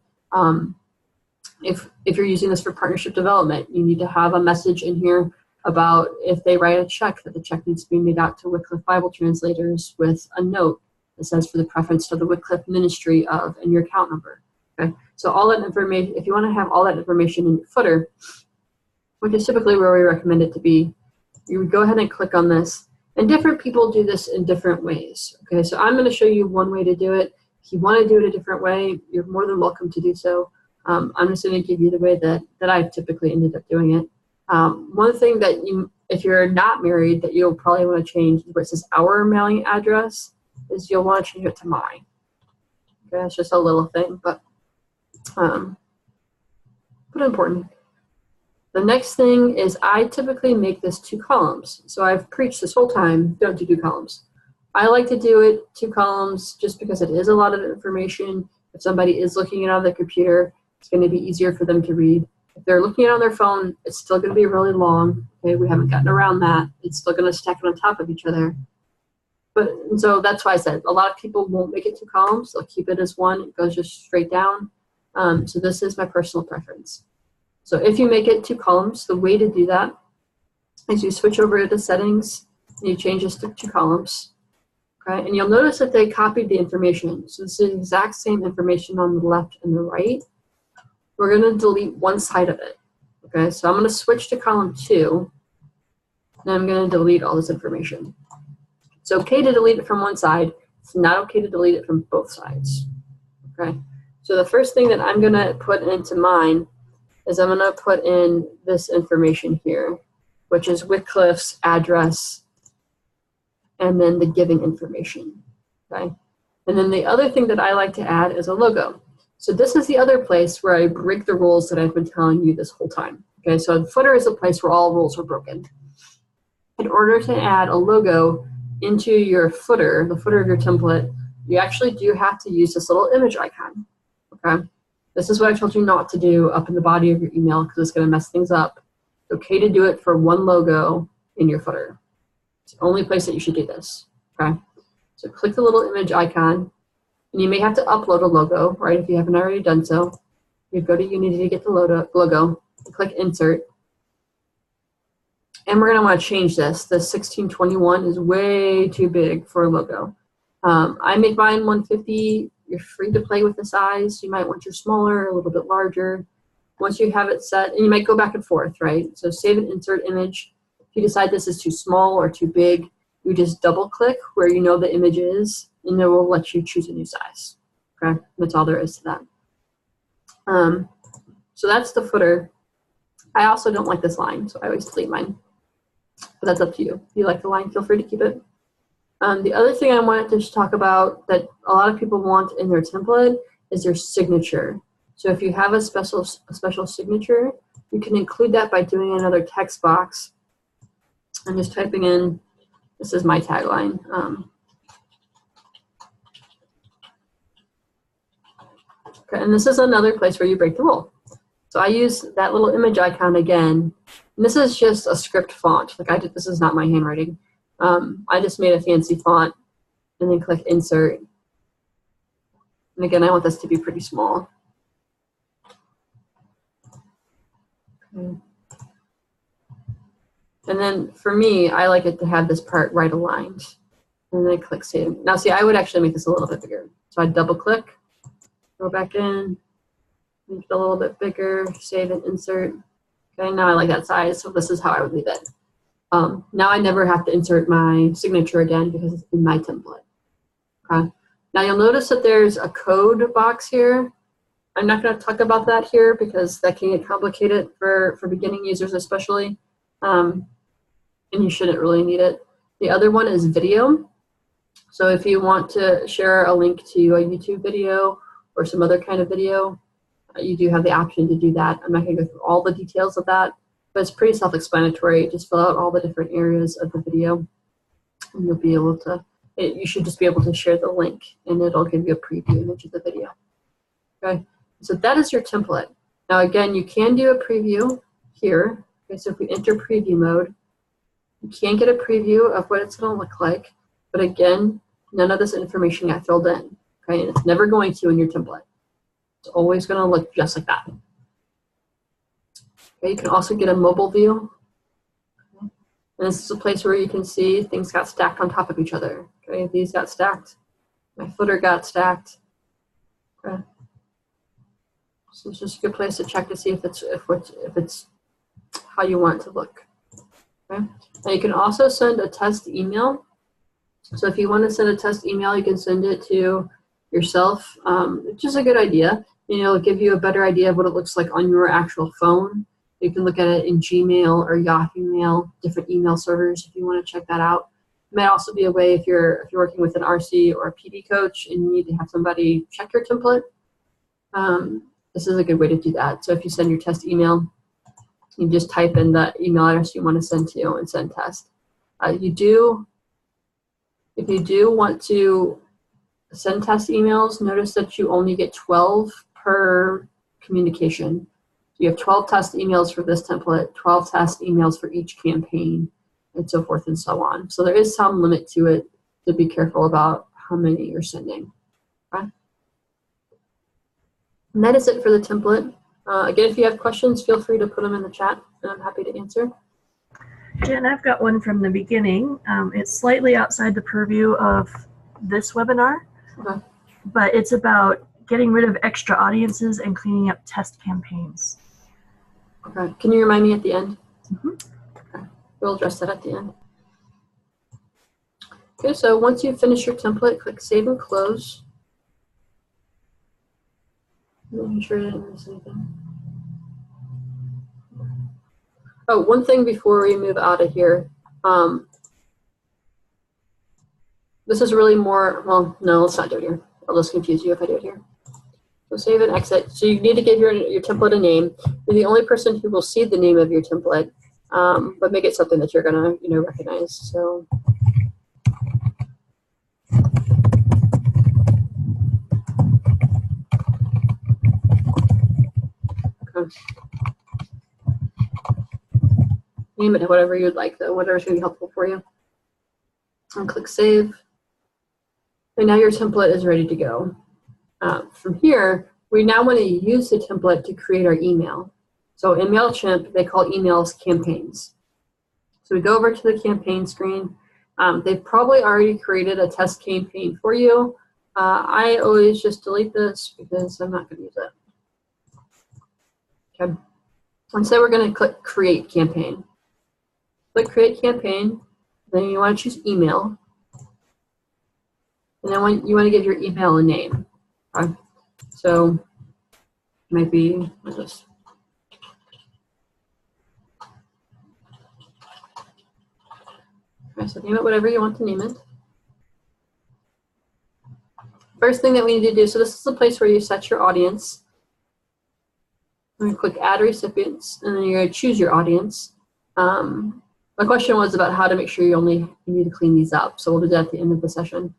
if you're using this for partnership development, you need to have a message in here about if they write a check, that the check needs to be made out to Wycliffe Bible translators with a note that says for the preference to the Wycliffe ministry of and your account number. Okay, so all that information, if you want to have all that information in your footer, which is typically where we recommend it to be, you would go ahead and click on this. And different people do this in different ways. Okay, so I'm going to show you one way to do it. If you want to do it a different way, you're more than welcome to do so. I'm just going to give you the way that I've typically ended up doing it. One thing that if you're not married, that you'll probably want to change where it says our mailing address is you'll want to change it to mine. Okay, it's just a little thing, but important. The next thing is I typically make this 2 columns. So I've preached this whole time, don't do 2 columns. I like to do it 2 columns just because it is a lot of information. If somebody is looking at it on their computer, it's going to be easier for them to read. If they're looking at it on their phone, it's still going to be really long. Okay, we haven't gotten around that. It's still going to stack it on top of each other. And so that's why I said a lot of people won't make it 2 columns. They'll keep it as one. It goes just straight down. So this is my personal preference. So if you make it 2 columns, the way to do that is you switch over to the settings and you change this to 2 columns. Okay, and you'll notice that they copied the information. So this is the exact same information on the left and the right. we're going to delete one side of it. Okay, so I'm going to switch to column 2, and I'm going to delete all this information. It's okay to delete it from one side. It's not okay to delete it from both sides. Okay, so the first thing that I'm going to put into mine is I'm going to put in this information here, which is Wycliffe's address and then the giving information. Okay, and then the other thing that I like to add is a logo. So this is the other place where I break the rules that I've been telling you this whole time. Okay, so the footer is a place where all rules are broken. In order to add a logo into your footer, the footer of your template, you actually do have to use this little image icon. Okay, this is what I told you not to do up in the body of your email because it's going to mess things up. It's okay to do it for one logo in your footer. It's the only place that you should do this. Okay, so click the little image icon. And you may have to upload a logo, right, if you haven't already done so. You go to Unity to get the logo, click Insert. And we're going to want to change this. The 1621 is way too big for a logo. I make mine 150. You're free to play with the size. You might want your smaller, a little bit larger. Once you have it set, and you might go back and forth, right? So save and insert image. If you decide this is too small or too big, you just double click where you know the image is, and it will let you choose a new size. Okay, that's all there is to that. So that's the footer. I also don't like this line, so I always delete mine. But that's up to you. If you like the line, feel free to keep it. The other thing I wanted to talk about that a lot of people want in their template is their signature. So if you have a special signature, you can include that by doing another text box and just typing in, this is my tagline. Okay, and this is another place where you break the rule. So I use that little image icon again. And this is just a script font. Like this is not my handwriting. I just made a fancy font and then click Insert. And again, I want this to be pretty small. Okay. And then for me, I like it to have this part right aligned. And then I click Save. Now see, I would actually make this a little bit bigger. So I double click, go back in, make it a little bit bigger, save and insert. Okay, now I like that size, so this is how I would leave it. Now I never have to insert my signature again because it's in my template. Okay. Now you'll notice that there's a code box here. I'm not going to talk about that here because that can get complicated for beginning users especially. And you shouldn't really need it. The other one is video. So if you want to share a link to a YouTube video or some other kind of video, you do have the option to do that. I'm not going to go through all the details of that, but it's pretty self-explanatory. Just fill out all the different areas of the video, and you'll be able to, you should just be able to share the link, and it'll give you a preview image of the video. Okay, so that is your template. Now again, you can do a preview here. Okay, so if we enter preview mode, you can get a preview of what it's going to look like, but again, none of this information got filled in. Okay, and it's never going to in your template. It's always going to look just like that. Okay, you can also get a mobile view. Okay. And this is a place where you can see things got stacked on top of each other. Okay, these got stacked. My footer got stacked. Okay. So it's just a good place to check to see if it's how you want it to look. Okay. Now you can also send a test email. So if you want to send a test email, you can send it to yourself, which is a good idea. You know, it'll give you a better idea of what it looks like on your actual phone. You can look at it in Gmail or Yahoo Mail, different email servers if you want to check that out. It might also be a way if you're working with an RC or a PD coach and you need to have somebody check your template. This is a good way to do that. So if you send your test email, you just type in the email address you want to send to and send test. If you do want to send test emails, notice that you only get 12 per communication. You have 12 test emails for this template, 12 test emails for each campaign, and so forth and so on. So there is some limit to it, to be careful about how many you're sending. Okay? And that is it for the template. Again, if you have questions, feel free to put them in the chat, and I'm happy to answer. Jen, I've got one from the beginning. It's slightly outside the purview of this webinar, Okay. but it's about getting rid of extra audiences and cleaning up test campaigns. Okay. Can you remind me at the end? Mm-hmm. Okay. We'll address that at the end. Okay, so once you finish your template, click Save and Close. Making sure I didn't miss anything. Oh, one thing before we move out of here. This is really more, well, no, let's not do it here. I'll just confuse you if I do it here. So save and exit. So you need to give your template a name. You're the only person who will see the name of your template, but make it something that you're gonna, recognize. So. Okay. Name it whatever you'd like, though, whatever's gonna be helpful for you. And click Save. And now your template is ready to go. From here, we now want to use the template to create our email. So in MailChimp, they call emails campaigns. So we go over to the campaign screen. They've probably already created a test campaign for you. I always just delete this because I'm not going to use it. Okay. And so we're going to click Create Campaign. Click Create Campaign. Then you want to choose Email. And then you want to give your email a name. Okay. So it might be like this. Okay, so name it whatever you want to name it. First thing that we need to do, so this is the place where you set your audience. I'm going to click Add Recipients, and then you're going to choose your audience. My question was about how to make sure you need to clean these up, so we'll do that at the end of the session.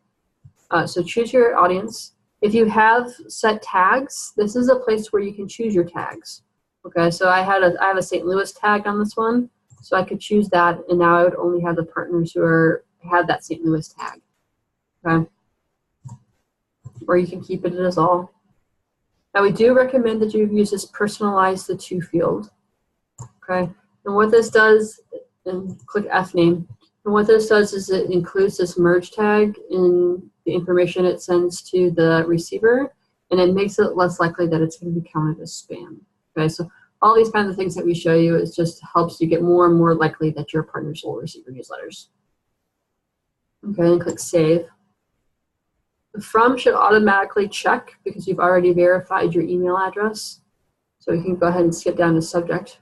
So choose your audience. If you have set tags, this is a place where you can choose your tags. Okay, so I have a St. Louis tag on this one, so I could choose that, and now I would only have the partners who have that St. Louis tag. Okay, or you can keep it as all. Now we do recommend that you use this personalize the to field. Okay, and what this does, and click F name. And what this does is it includes this merge tag in the information it sends to the receiver, and it makes it less likely that it's going to be counted as spam. Okay, so all these kinds of things that we show you, it just helps you get more and more likely that your partners will receive your newsletters. Okay, and click Save. The From should automatically check because you've already verified your email address. So you can go ahead and skip down to Subject.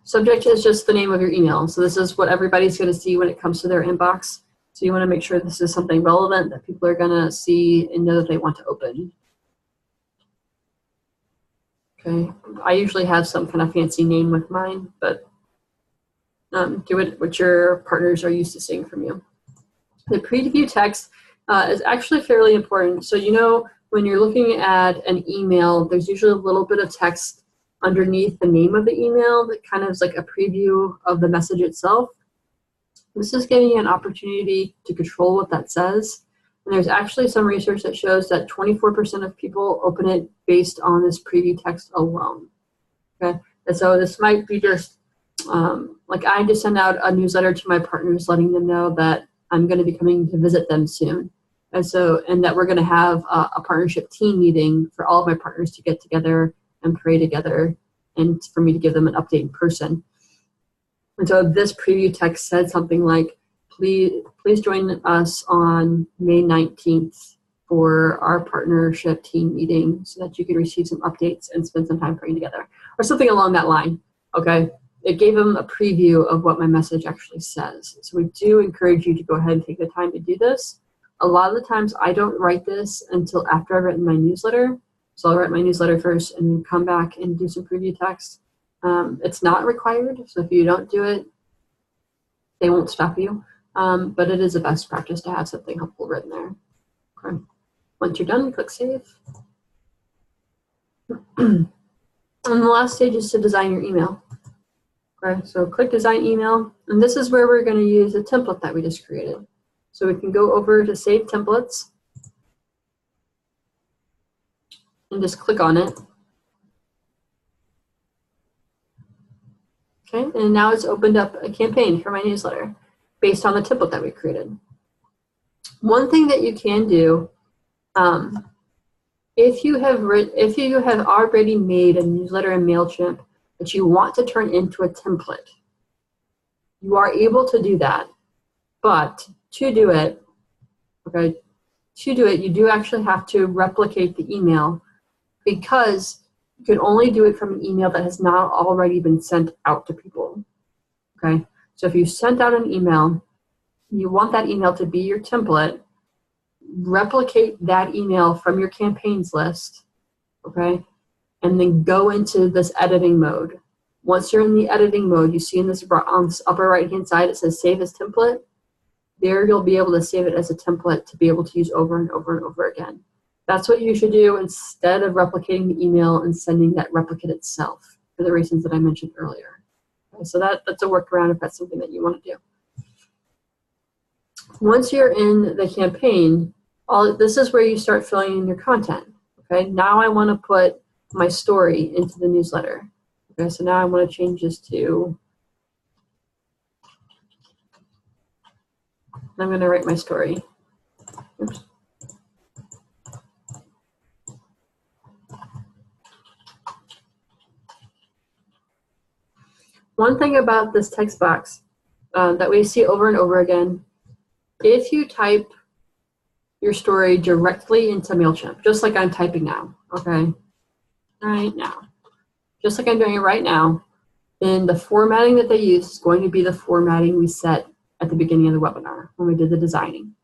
Subject is just the name of your email. So this is what everybody's going to see when it comes to their inbox. So you want to make sure this is something relevant that people are going to see and know that they want to open. Okay, I usually have some kind of fancy name with mine, but do it what your partners are used to seeing from you. The preview text is actually fairly important. So when you're looking at an email, there's usually a little bit of text underneath the name of the email that kind of is like a preview of the message itself. This is giving you an opportunity to control what that says. And there's actually some research that shows that 24% of people open it based on this preview text alone. Okay, and so this might be just like I just send out a newsletter to my partners letting them know that I'm going to be coming to visit them soon. And that we're going to have a partnership team meeting for all of my partners to get together and pray together and for me to give them an update in person. And so this preview text said something like, please join us on May 19th for our partnership team meeting so that you can receive some updates and spend some time praying together, or something along that line. Okay, it gave them a preview of what my message actually says. So we do encourage you to go ahead and take the time to do this. A lot of the times I don't write this until after I've written my newsletter. So I'll write my newsletter first and then come back and do some preview text. It's not required, so if you don't do it, they won't stop you. But it is a best practice to have something helpful written there. Okay. Once you're done, click Save. And the last stage is to design your email. Okay, so click Design Email, and this is where we're going to use a template that we just created. So we can go over to Save Templates and just click on it. Okay, and now it's opened up a campaign for my newsletter based on the template that we created. One thing that you can do If you have already made a newsletter in MailChimp that you want to turn into a template, you are able to do that. But to do it, you do actually have to replicate the email, because you can only do it from an email that has not already been sent out to people. Okay, so if you sent out an email, you want that email to be your template, replicate that email from your campaigns list, okay, and then go into this editing mode. Once you're in the editing mode, you see in this on this upper right hand side it says save as template. There you'll be able to save it as a template to be able to use over and over and over again. That's what you should do instead of replicating the email and sending that replicate itself, for the reasons that I mentioned earlier. Okay, so that's a workaround if that's something that you want to do. Once you're in the campaign, this is where you start filling in your content. Okay, now I want to put my story into the newsletter. Okay, so now I want to change this to, I'm going to write my story. Oops. One thing about this text box that we see over and over again, if you type your story directly into MailChimp, just like I'm typing now, okay, right now, just like I'm doing it right now, then the formatting that they use is going to be the formatting we set at the beginning of the webinar when we did the designing.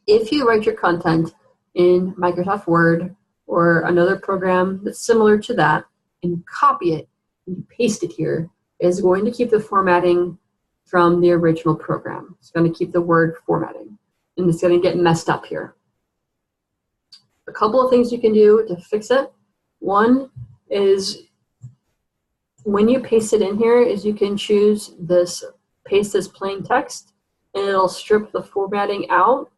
If you write your content in Microsoft Word or another program that's similar to that, and you copy it and you paste it here, it's going to keep the formatting from the original program. It's going to keep the Word formatting, and it's going to get messed up here. A couple of things you can do to fix it. One is when you paste it in here is you can choose this paste as plain text, and it'll strip the formatting out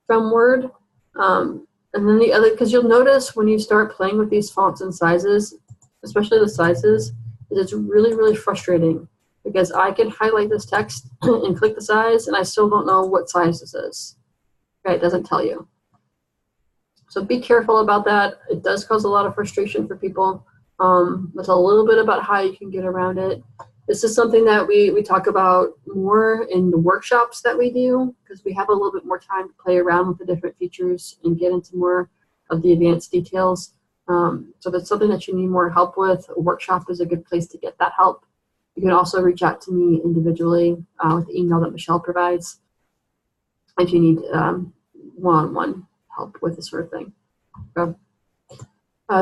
from Word. And then the other, because you'll notice when you start playing with these fonts and sizes, especially the sizes, is it's really, really frustrating, because I can highlight this text and click the size, and I still don't know what size this is. Okay, it doesn't tell you. So be careful about that. It does cause a lot of frustration for people. That's a little bit about how you can get around it. This is something that we talk about more in the workshops that we do, because we have a little bit more time to play around with the different features and get into more of the advanced details. So if it's something that you need more help with, a workshop is a good place to get that help. You can also reach out to me individually with the email that Michelle provides if you need one-on-one help with this sort of thing. So,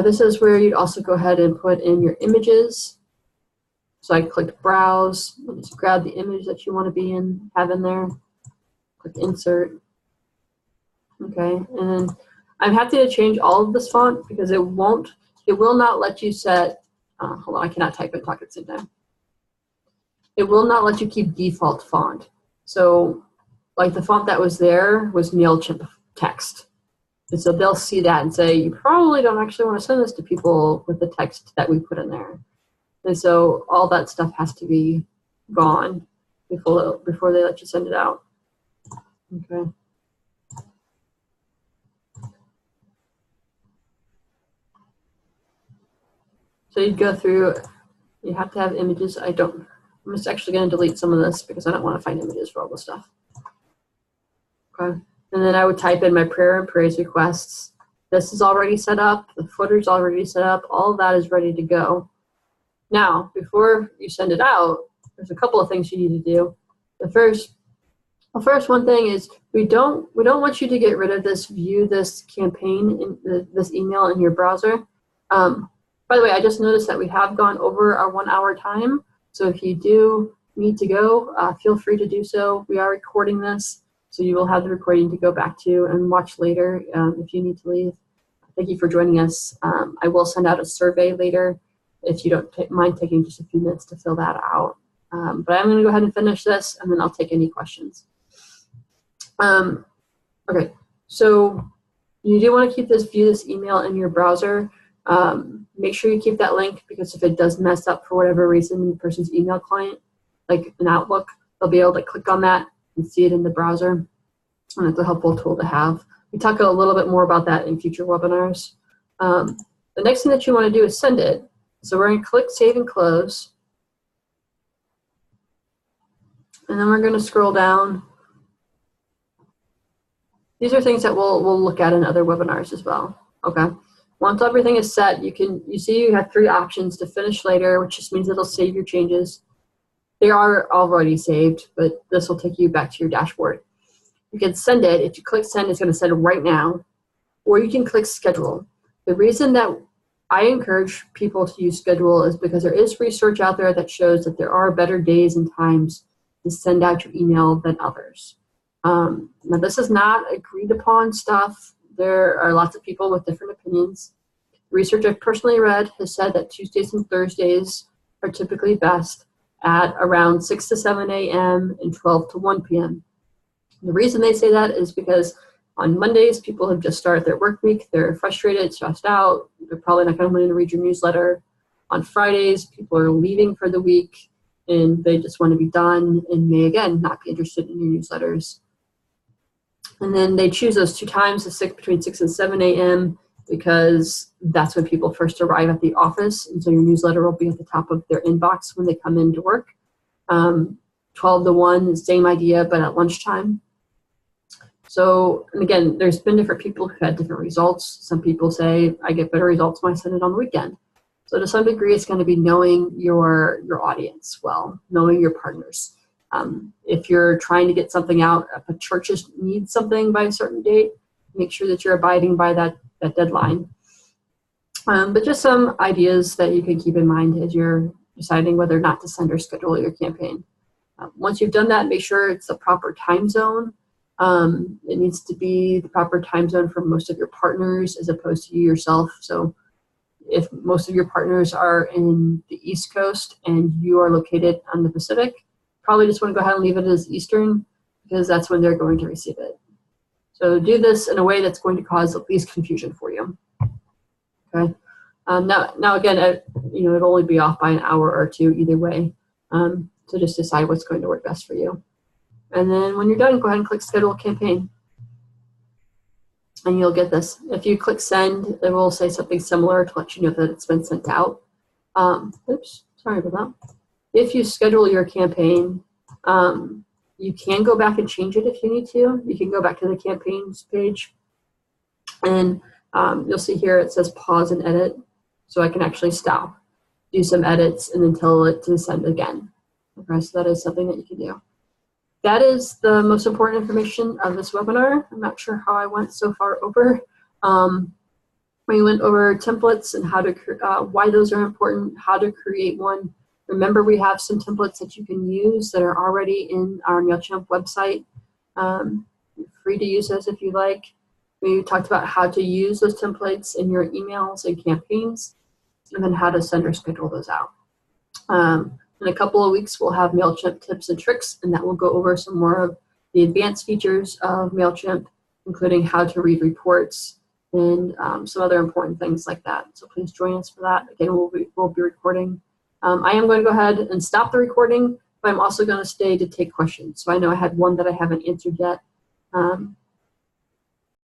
this is where you'd also go ahead and put in your images. So I clicked browse, just grab the image that you want to have in there, click insert. Okay, and then I'm happy to change all of this font because it will not let you set, hold on, I cannot type and talk at the same time. It will not let you keep default font. So like the font that was there was MailChimp text. And so they'll see that and say, you probably don't actually want to send this to people with the text that we put in there. And so all that stuff has to be gone before they let you send it out. Okay. So you'd go through, you have to have images. I'm just actually going to delete some of this because I don't want to find images for all this stuff. Okay. And then I would type in my prayer and praise requests. This is already set up. The footer's already set up. All of that is ready to go. Now, before you send it out, there's a couple of things you need to do. The first one thing is we don't want you to get rid of view this campaign in this email in your browser. By the way, I just noticed that we have gone over our 1 hour time. So if you do need to go, feel free to do so. We are recording this, so you will have the recording to go back to and watch later if you need to leave. Thank you for joining us. I will send out a survey later if you don't mind taking just a few minutes to fill that out. But I'm going to go ahead and finish this, and then I'll take any questions. Okay, so you do want to view this email in your browser. Make sure you keep that link, because if it does mess up for whatever reason in the person's email client, like an Outlook, they'll be able to click on that and see it in the browser. And it's a helpful tool to have. We talk a little bit more about that in future webinars. The next thing that you want to do is send it. So we're going to click Save and Close. And then we're going to scroll down. These are things that we'll look at in other webinars as well. Okay. Once everything is set, you see you have 3 options to finish later, which just means it'll save your changes. They are already saved, but this will take you back to your dashboard. You can send it. If you click send, it's going to send it right now. Or you can click schedule. The reason that I encourage people to use schedule is because there is research out there that shows that there are better days and times to send out your email than others. Now, this is not agreed upon stuff. There are lots of people with different opinions. Research I've personally read has said that Tuesdays and Thursdays are typically best at around 6 to 7 a.m. and 12 to 1 p.m. The reason they say that is because on Mondays, people have just started their work week. They're frustrated, stressed out. They're probably not going to want to read your newsletter. On Fridays, people are leaving for the week, and they just want to be done and may, again, not be interested in your newsletters. And then they choose those 2 times, between 6 and 7 a.m., because that's when people first arrive at the office, and so your newsletter will be at the top of their inbox when they come into work. 12 to 1, same idea, but at lunchtime. So, and again, there's been different people who've had different results. Some people say, I get better results when I send it on the weekend. So to some degree, it's going to be knowing your audience well, knowing your partners. If you're trying to get something out, if a church needs something by a certain date, make sure that you're abiding by that deadline. But just some ideas that you can keep in mind as you're deciding whether or not to send or schedule your campaign. Once you've done that, make sure it's the proper time zone. It needs to be the proper time zone for most of your partners as opposed to you yourself. So if most of your partners are in the East Coast and you are located on the Pacific, probably just want to go ahead and leave it as Eastern because that's when they're going to receive it. So do this in a way that's going to cause the least confusion for you. Okay. Now again, it'll only be off by an hour or 2 either way. So just decide what's going to work best for you. And then when you're done, go ahead and click Schedule Campaign. And you'll get this. If you click Send, it will say something similar to let you know that it's been sent out. Oops, sorry about that. If you schedule your campaign, you can go back and change it if you need to. You can go back to the campaigns page. And you'll see here it says pause and edit. So I can actually stop, do some edits, and then tell it to send again. Okay, so that is something that you can do. That is the most important information of this webinar. I'm not sure how I went so far over. We went over templates and how to why those are important, how to create one. Remember, we have some templates that you can use that are already in our MailChimp website. You're free to use those if you like. We talked about how to use those templates in your emails and campaigns, and then how to send or schedule those out. In a couple of weeks, we'll have MailChimp tips and tricks, and that will go over some more of the advanced features of MailChimp, including how to read reports and some other important things like that. So please join us for that. Again, we'll be recording. I am going to go ahead and stop the recording, but I'm also going to stay to take questions. So I know I had one that I haven't answered yet.